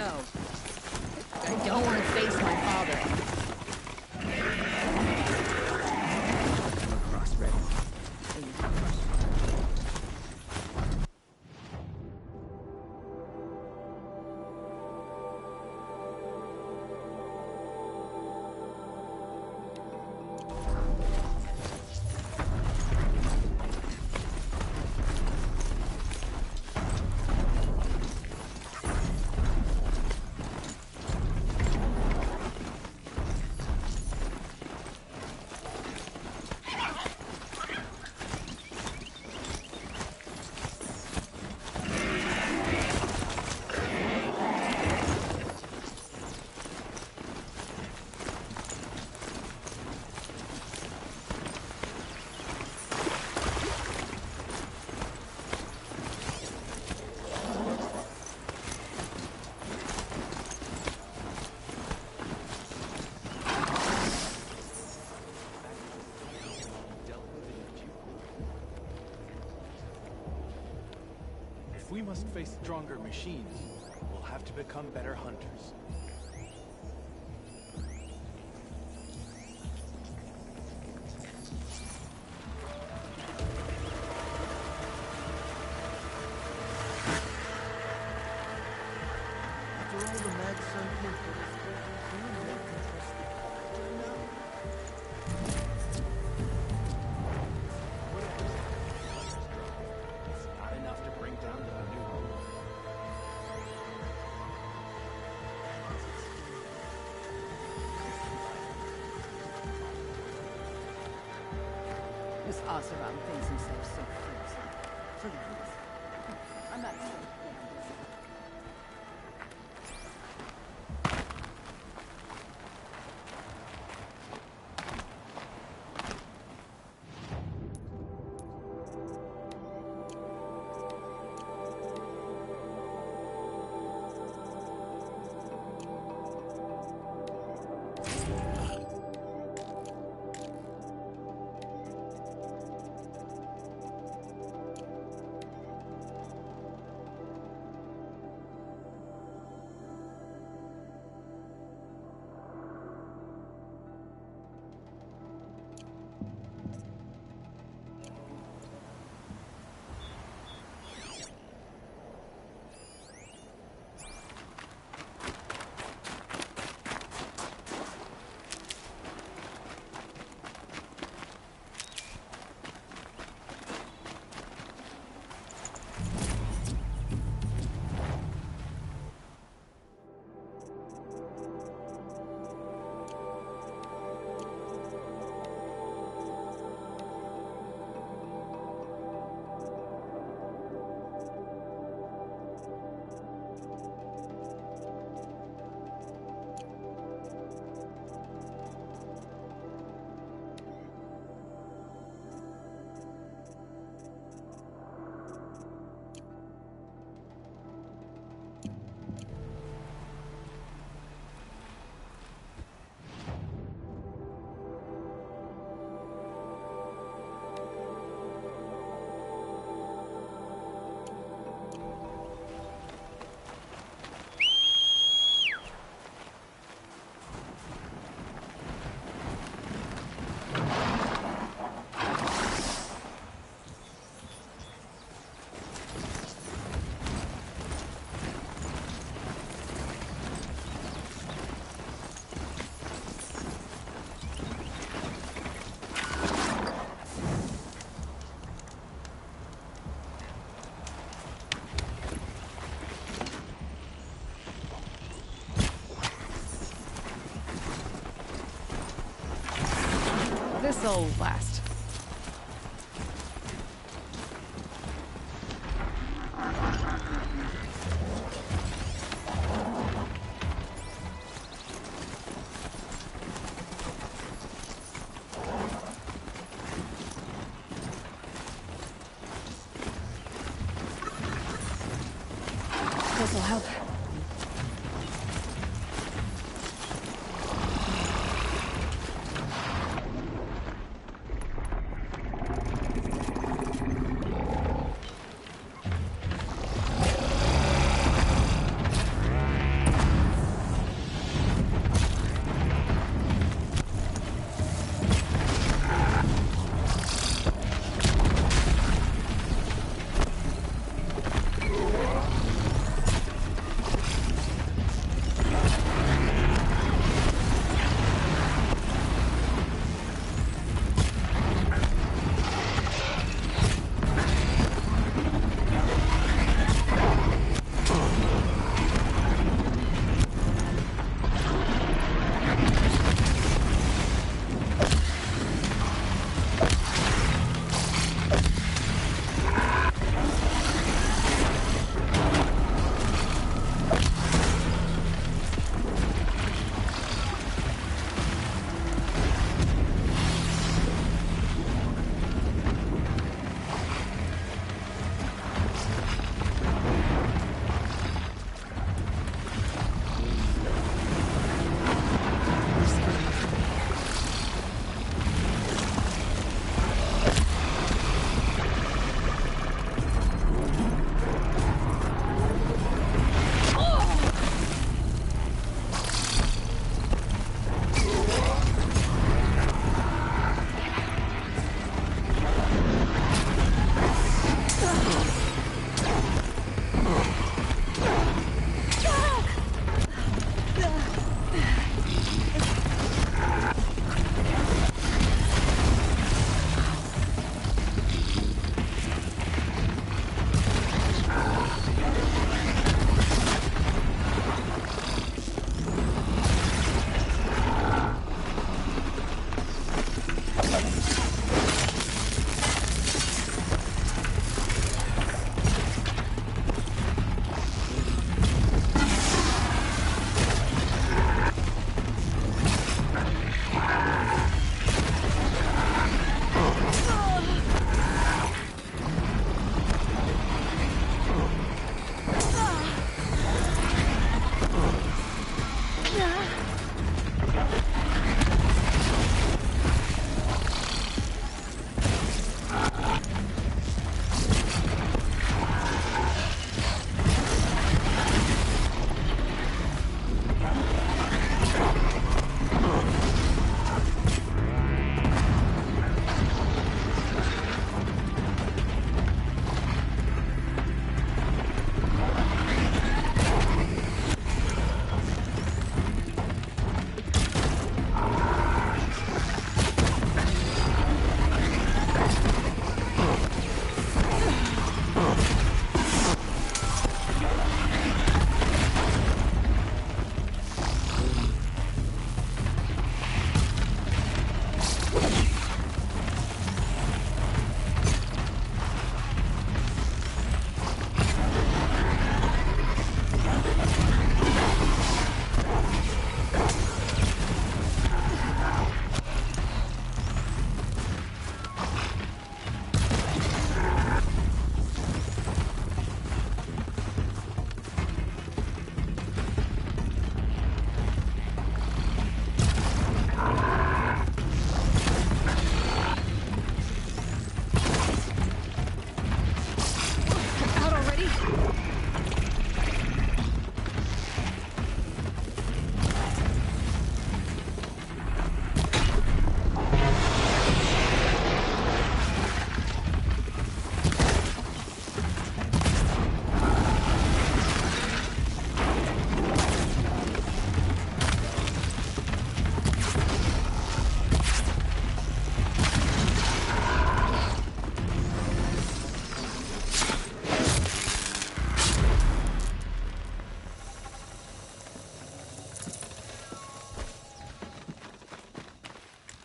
No. I don't want to face my father. Come across ready. If we must face stronger machines, we'll have to become better hunters. After all the mad sun came for this world, you and me can trust the doctor now? What if this hunter's drug? It's not enough to bring down the new rule. This Oseram thinks himself so fearsome. Please. I'm not so This'll last. This'll help.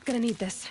Gonna need this.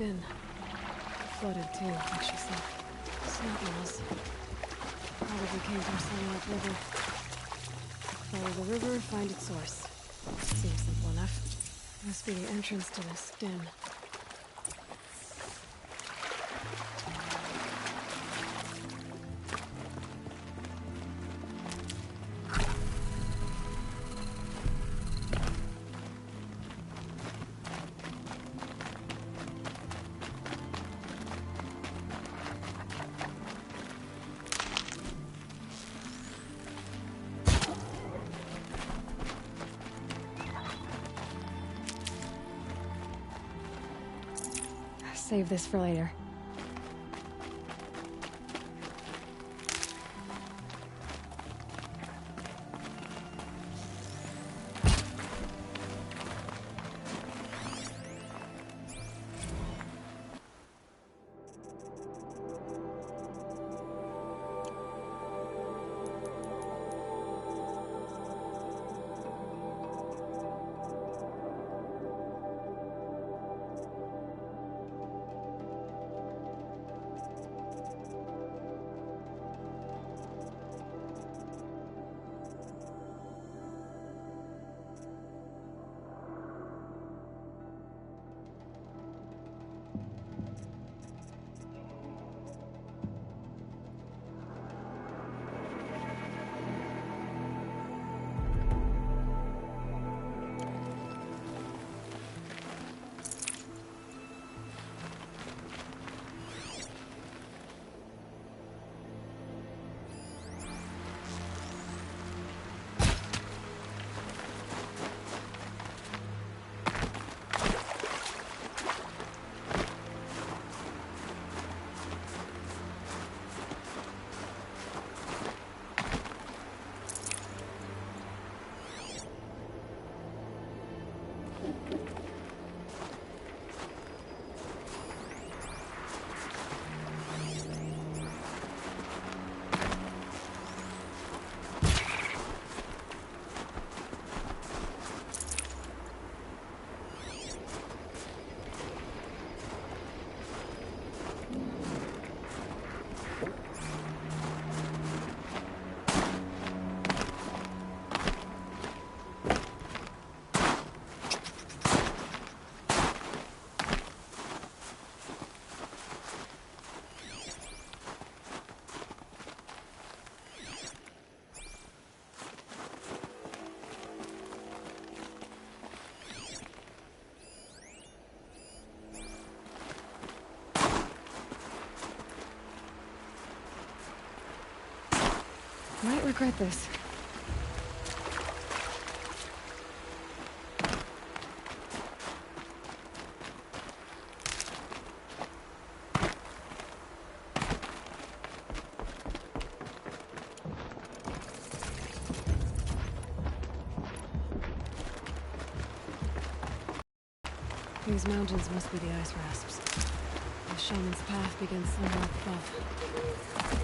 In. Flooded too, like she said. Snot walls. Probably came from somewhere upriver. Follow the river, find its source. Seems simple enough. Must be the entrance to this den. Save this for later. regret this. These mountains must be the ice rasps. The shaman's path begins somewhere up above.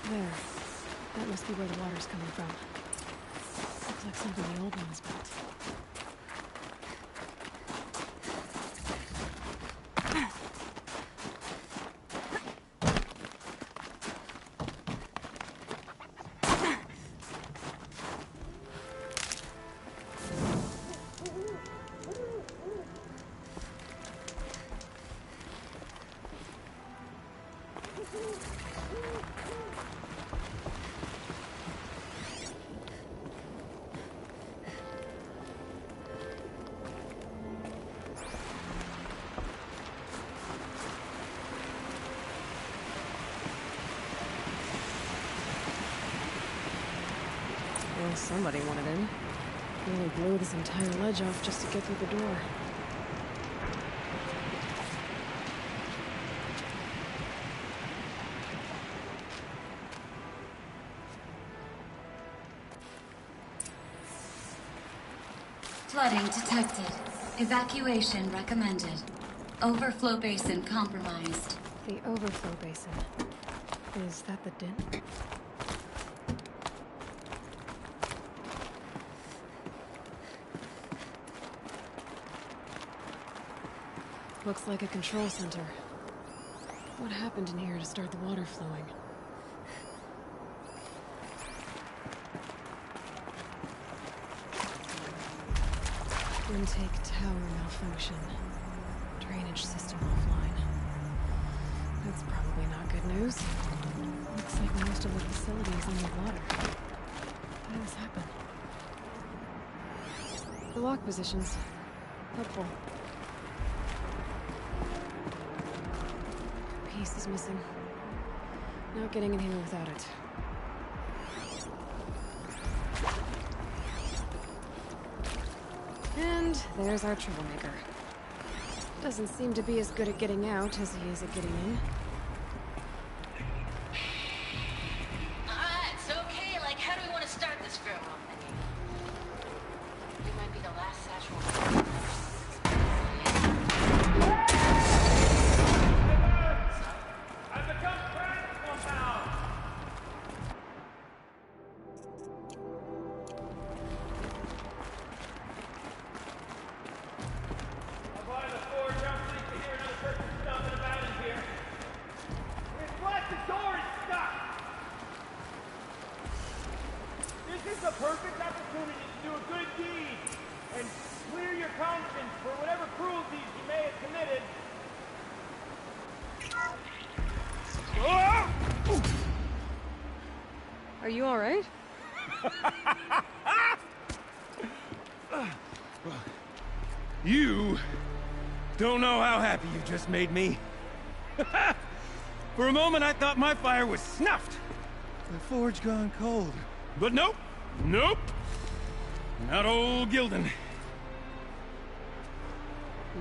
There. That must be where the water's coming from. Looks like something the old ones built. Well, somebody wanted in. Nearly blew this entire ledge off just to get through the door. Flooding detected. Evacuation recommended. Overflow basin compromised. The overflow basin. Is that the din? Looks like a control center. What happened in here to start the water flowing? Intake tower malfunction. Drainage system offline. That's probably not good news. Looks like most of the facility is underwater. How did this happen? The lock positions. Helpful. Piece is missing. Not getting in here without it. And there's our troublemaker. Doesn't seem to be as good at getting out as he is at getting in. Alright, so okay, like how do we want to start this farewell thing? We might be the last satchel. I've become practical now! A perfect opportunity to do a good deed and clear your conscience for whatever cruelties you may have committed. Are you all right? You don't know how happy you just made me. For a moment, I thought my fire was snuffed. The forge gone cold. But nope. Nope. Not old Gildan.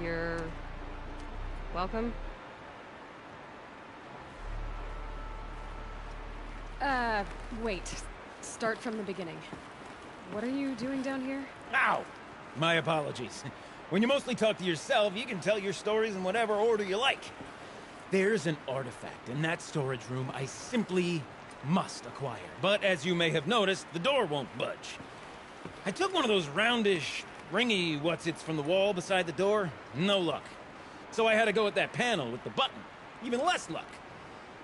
You're... welcome? Wait. Start from the beginning. What are you doing down here? Ow! My apologies. When you mostly talk to yourself, you can tell your stories in whatever order you like. There's an artifact in that storage room I simply must acquire. But as you may have noticed, the door won't budge. I took one of those roundish, ringy what's-its from the wall beside the door. No luck. So I had to go with that panel with the button. Even less luck.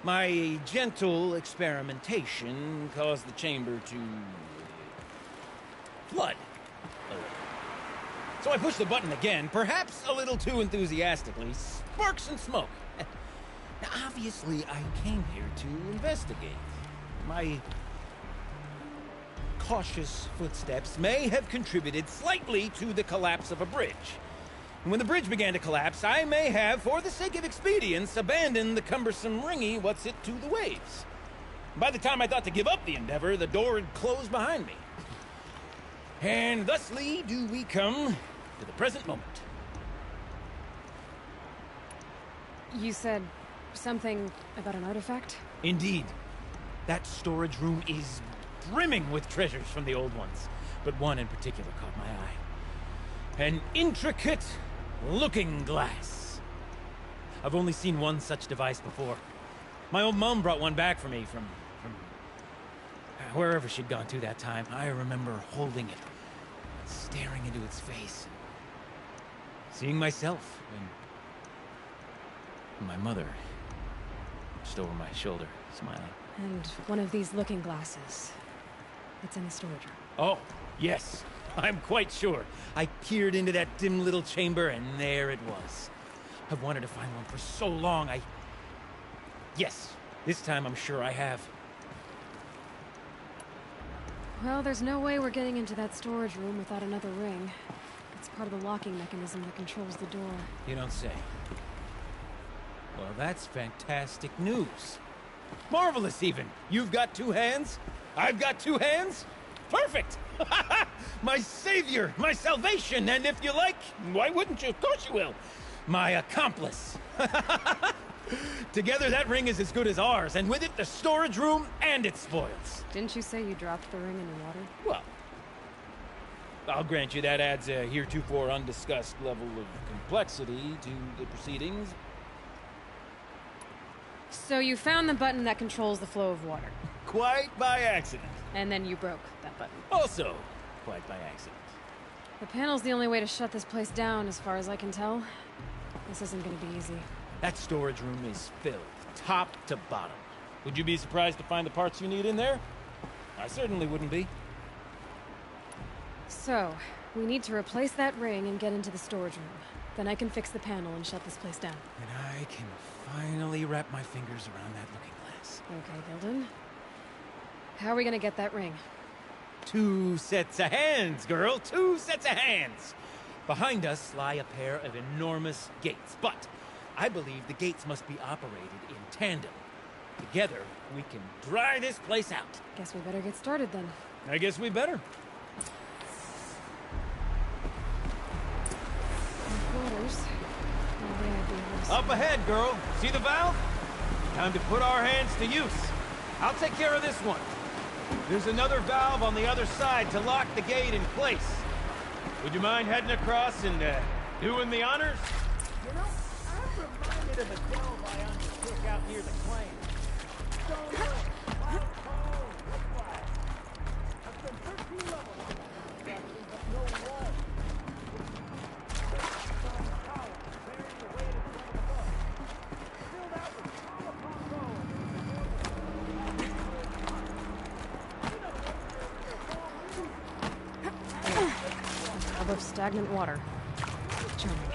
My gentle experimentation caused the chamber to... flood. So I pushed the button again, perhaps a little too enthusiastically. Sparks and smoke. Now, obviously, I came here to investigate. My cautious footsteps may have contributed slightly to the collapse of a bridge. And when the bridge began to collapse, I may have, for the sake of expedience, abandoned the cumbersome ringy what's-it to the waves. By the time I thought to give up the endeavor, the door had closed behind me. And thusly do we come to the present moment. You said something about an artifact? Indeed. That storage room is brimming with treasures from the old ones, but one in particular caught my eye. An intricate looking glass. I've only seen one such device before. My old mom brought one back for me from wherever she'd gone to that time. I remember holding it, staring into its face, seeing myself and my mother just over my shoulder, smiling. And one of these looking glasses. It's in the storage room. Oh, yes. I'm quite sure. I peered into that dim little chamber, and there it was. I've wanted to find one for so long, Yes, this time I'm sure I have. Well, there's no way we're getting into that storage room without another ring. It's part of the locking mechanism that controls the door. You don't say. Well, that's fantastic news. Marvelous, even. You've got two hands. I've got two hands. Perfect! My savior, my salvation, and if you like, why wouldn't you? Of course you will. My accomplice. Together, that ring is as good as ours, and with it, the storage room and its spoils. Didn't you say you dropped the ring in the water? Well, I'll grant you that adds a heretofore undiscussed level of complexity to the proceedings. So you found the button that controls the flow of water. Quite by accident. And then you broke that button. Also, quite by accident. The panel's the only way to shut this place down, as far as I can tell. This isn't gonna be easy. That storage room is filled, top to bottom. Would you be surprised to find the parts you need in there? I certainly wouldn't be. So, We need to replace that ring and get into the storage room. Then I can fix the panel and shut this place down. And I can finally wrap my fingers around that looking glass. Okay, Gilden. How are we gonna get that ring? 2 sets of hands, girl. 2 sets of hands. Behind us lie a pair of enormous gates, but I believe the gates must be operated in tandem. Together, we can dry this place out. Guess we better get started then. I guess we better. Quarters. No way I'd be able to... Up ahead, girl. See the valve? Time to put our hands to use. I'll take care of this one. There's another valve on the other side to lock the gate in place. Would you mind heading across and doing the honors? You know, I'm reminded of a delve I undertook out near the claim. Stone Hill, Wild Cone, Woodfire. I've spent 13 levels on that construction, but no wall. Stone tower, bearing the weight of the above. Filled out with column upon row. Tub of stagnant water. Charming.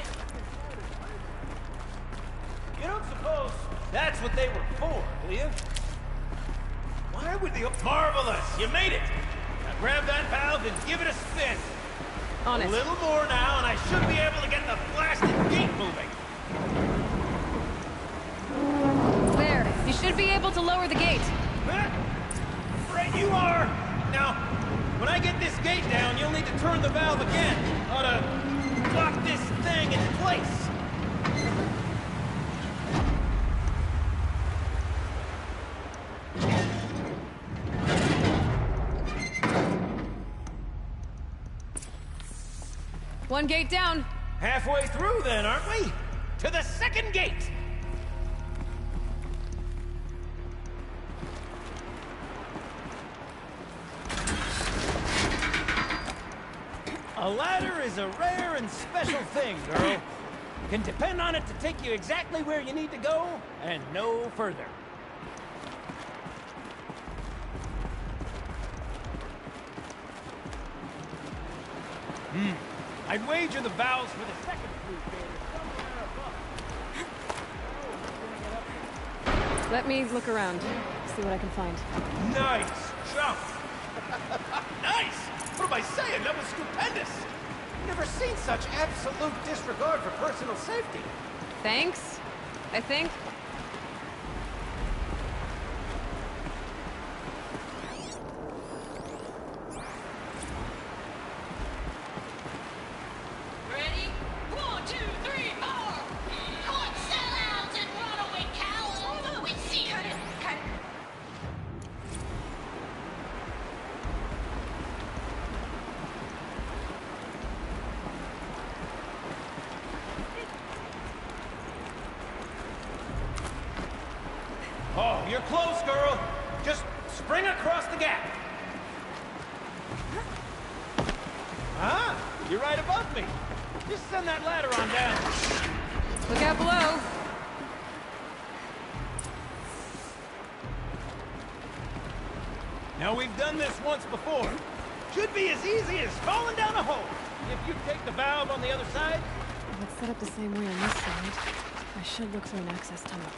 You don't suppose that's what they were for, do you? Why would they... Marvelous! You made it! Now grab that valve and give it a spin. On it. A little more now, and I should be able to get the blasted gate moving. There. You should be able to lower the gate. Right you are! Now, when I get this gate down, you'll need to turn the valve again. Ought to lock this thing in place. One gate down. Halfway through then, aren't we? To the second gate! A ladder is a rare and special thing, girl. Can depend on it to take you exactly where you need to go, and no further. I'd wager the valves for the second sluice gate are somewhere above. Let me look around. See what I can find. Nice jump! Nice! What am I saying? That was stupendous! Never seen such absolute disregard for personal safety. Thanks, I think. Ready? 1, 2, 3, 4! Court sellouts and runaway cowards! We see her! Oh, you're close, girl. Just spring across the gap. Ah, you're right above me. Just send that ladder on down. Look out below. Now, we've done this once before. Should be as easy as falling down a hole. If you take the valve on the other side. If it's set up the same way on this side, I should look for an access tunnel.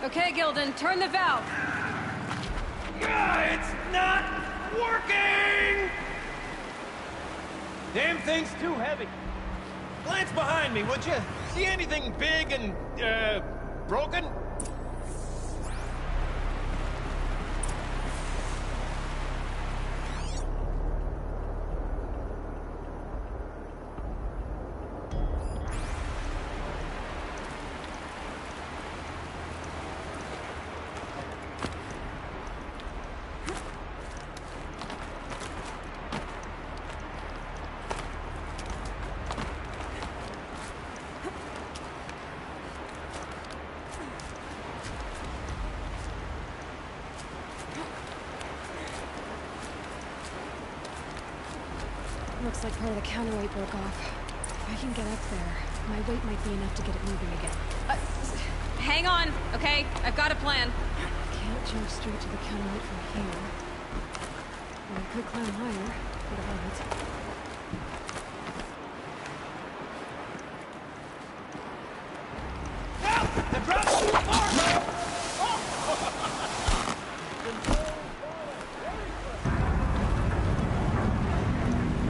Okay, Gilden, turn the valve. It's not working! Damn thing's too heavy. Glance behind me, would you? See anything big and, broken? Looks like part of the counterweight broke off. If I can get up there, my weight might be enough to get it moving again. Hang on, okay? I've got a plan. Can't jump straight to the counterweight from here. But I could climb higher, get above it.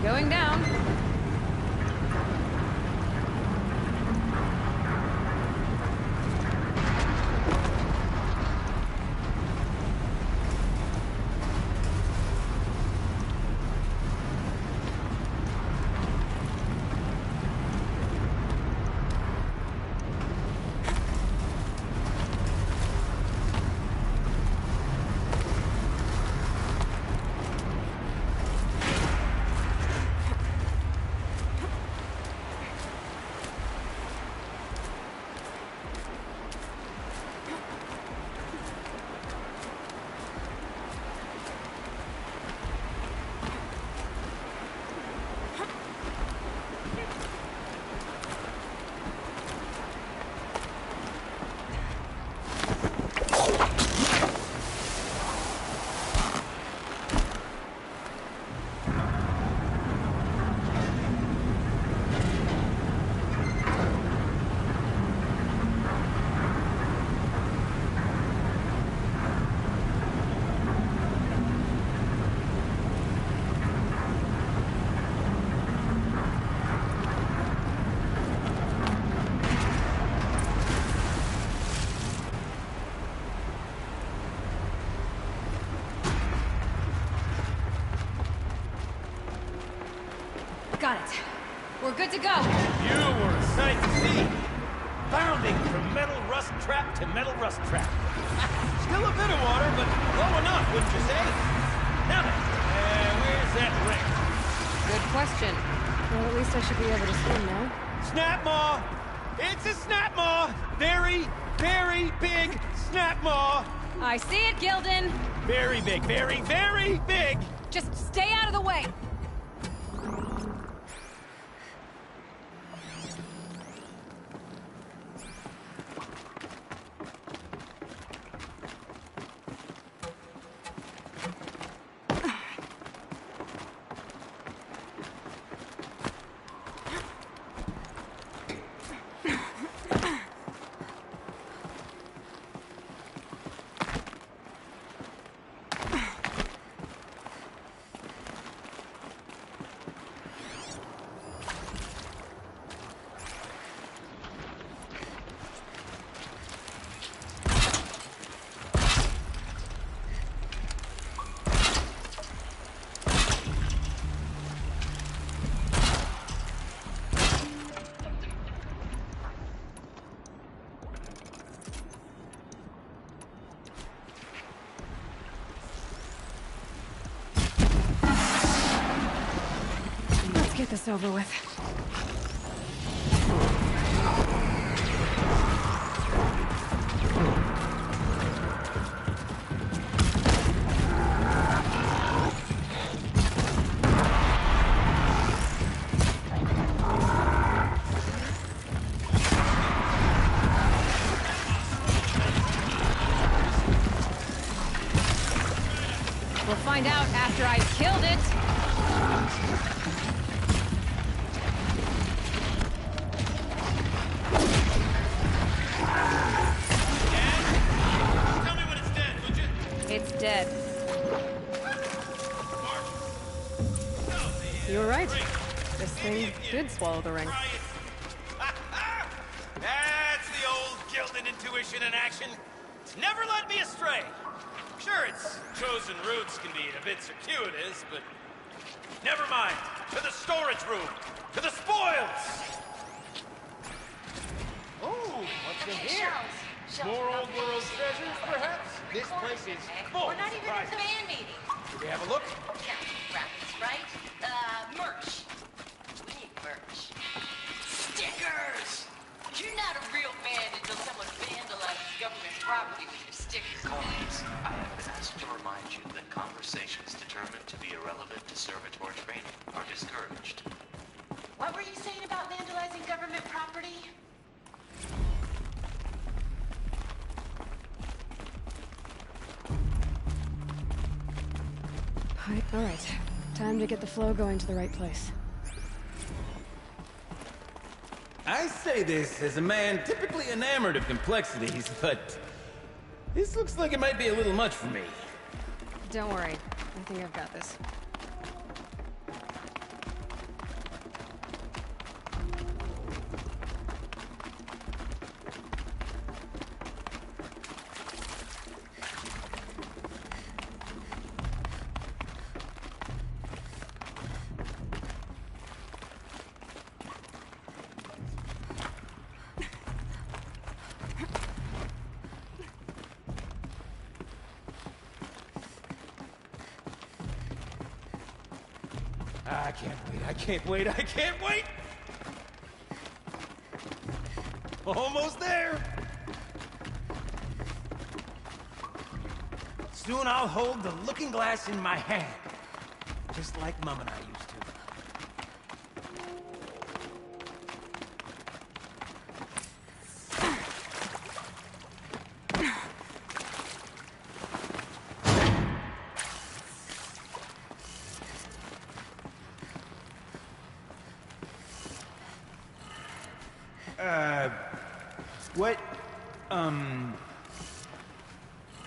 Going down. Got it. We're good to go. You were a sight to see. Bounding from metal rust trap to metal rust trap. Still a bit of water, but low enough, wouldn't you say? Now then, where's that ring? Good question. Well, at least I should be able to swim now. Snap maw! It's a snap maw! Very, very big snap maw! I see it, Gildan. Very big, very, very big! Just stay out of the way. Get this over with. We'll find out after I've killed it. It's dead. You were right. This thing did swallow the ring. That's the old Gildan intuition in action. It's never led me astray. Sure, its chosen routes can be a bit circuitous, but never mind. To the storage room. To the spoils. Oh, what's in here? More old world treasures, perhaps? This place is full. We're not even in the band meeting. Did we have a look? Counting brackets, right? Merch. We need merch. Stickers! You're not a real band until someone vandalizes government property with your stickers. Colleagues, I have been asked to remind you that conversations determined to be irrelevant to servitor training are discouraged. saying about vandalizing government property? All right. Time to get the flow going to the right place. I say this as a man typically enamored of complexities, but this looks like it might be a little much for me. Don't worry. I think I've got this. I can't wait, I can't wait, I can't wait! Almost there! Soon I'll hold the looking glass in my hand, just like Mom and I used to.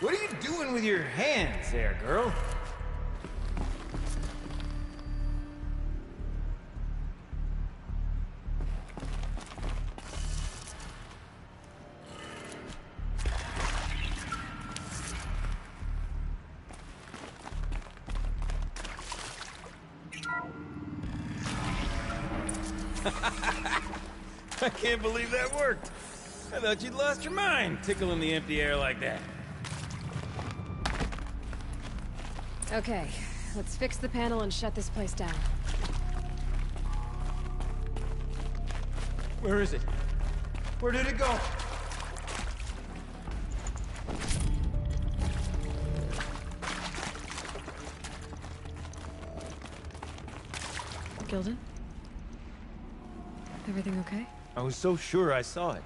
What are you doing with your hands there, girl? I can't believe that worked. I thought you'd lost your mind, tickling the empty air like that. Okay, let's fix the panel and shut this place down. Where is it? Where did it go? Gilden? Everything okay? I was so sure I saw it.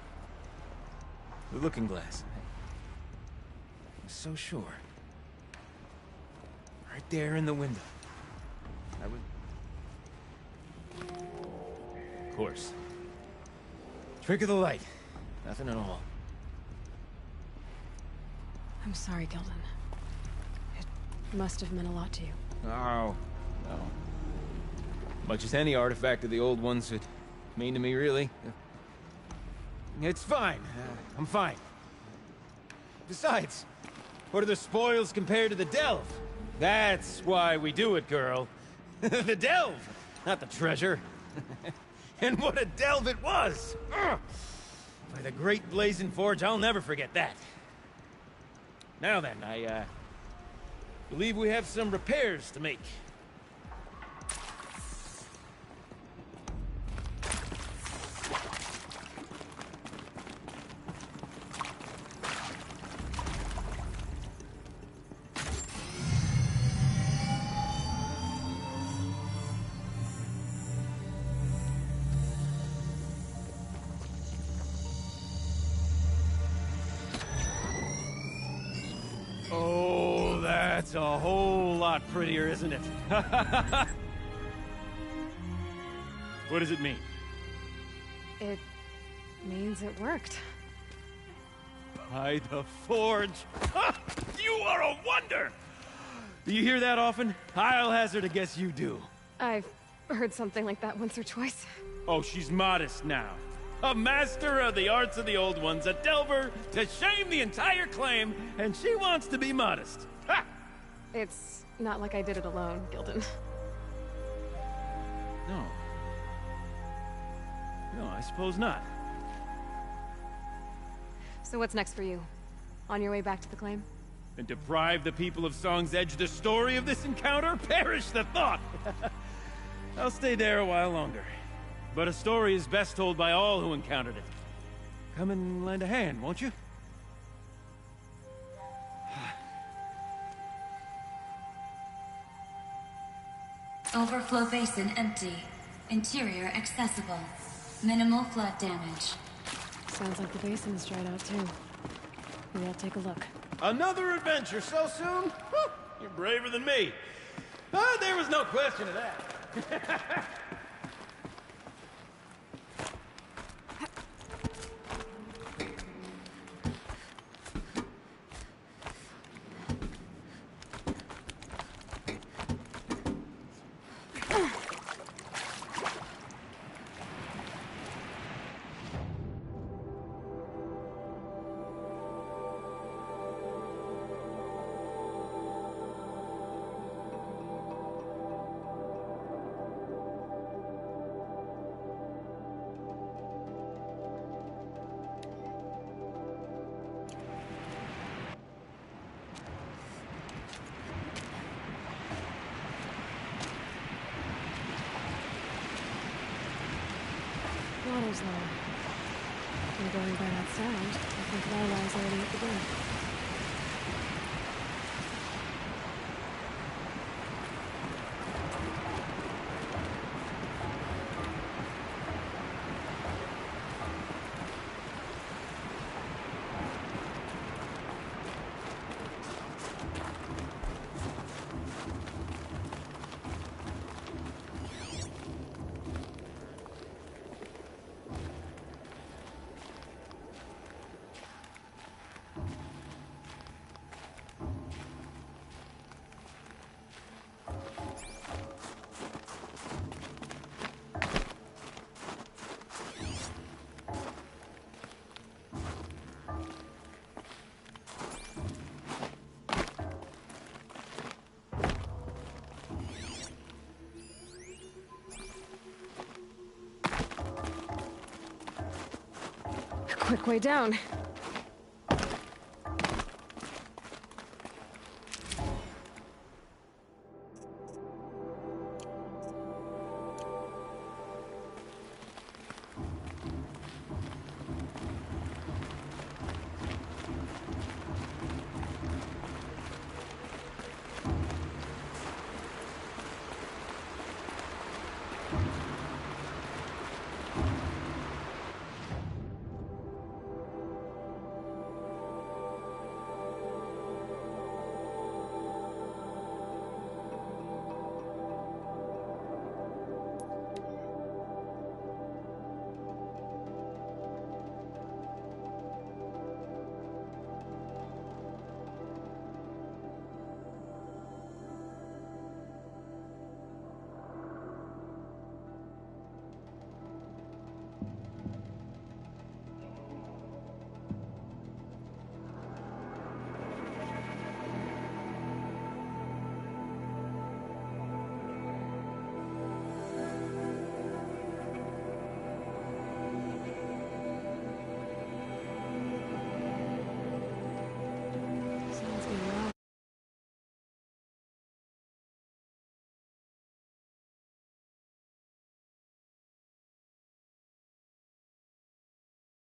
The looking glass. I was so sure. Right there in the window. I was... Of course. Trick of the light. Nothing at all. I'm sorry, Gilden. It must have meant a lot to you. Oh, no. Much as any artifact of the old ones would mean to me, really. It's fine. I'm fine. Besides, what are the spoils compared to the delve? That's why we do it, girl. The delve, not the treasure. And what a delve it was! Ugh. By the great blazing forge, I'll never forget that. Now then, I believe we have some repairs to make. Oh, that's a whole lot prettier, isn't it? What does it mean? It means it worked. By the forge! Ha! You are a wonder! Do you hear that often? I'll hazard a guess you do. I've heard something like that once or twice. Oh, she's modest now. A master of the arts of the old ones, a delver to shame the entire claim, and she wants to be modest. Ha! It's not like I did it alone, Gilden. No. No, I suppose not. So what's next for you? On your way back to the claim? And deprive the people of Song's Edge the story of this encounter? Perish the thought! I'll stay there a while longer. But a story is best told by all who encountered it. Come and lend a hand, won't you? Overflow basin empty. Interior accessible. Minimal flood damage. Sounds like the basin is dried out too. Maybe I'll take a look. Another adventure so soon? Whew, you're braver than me. There was no question of that. Water's low. And going by that sound, I think Lila's already at the door. Quick way down.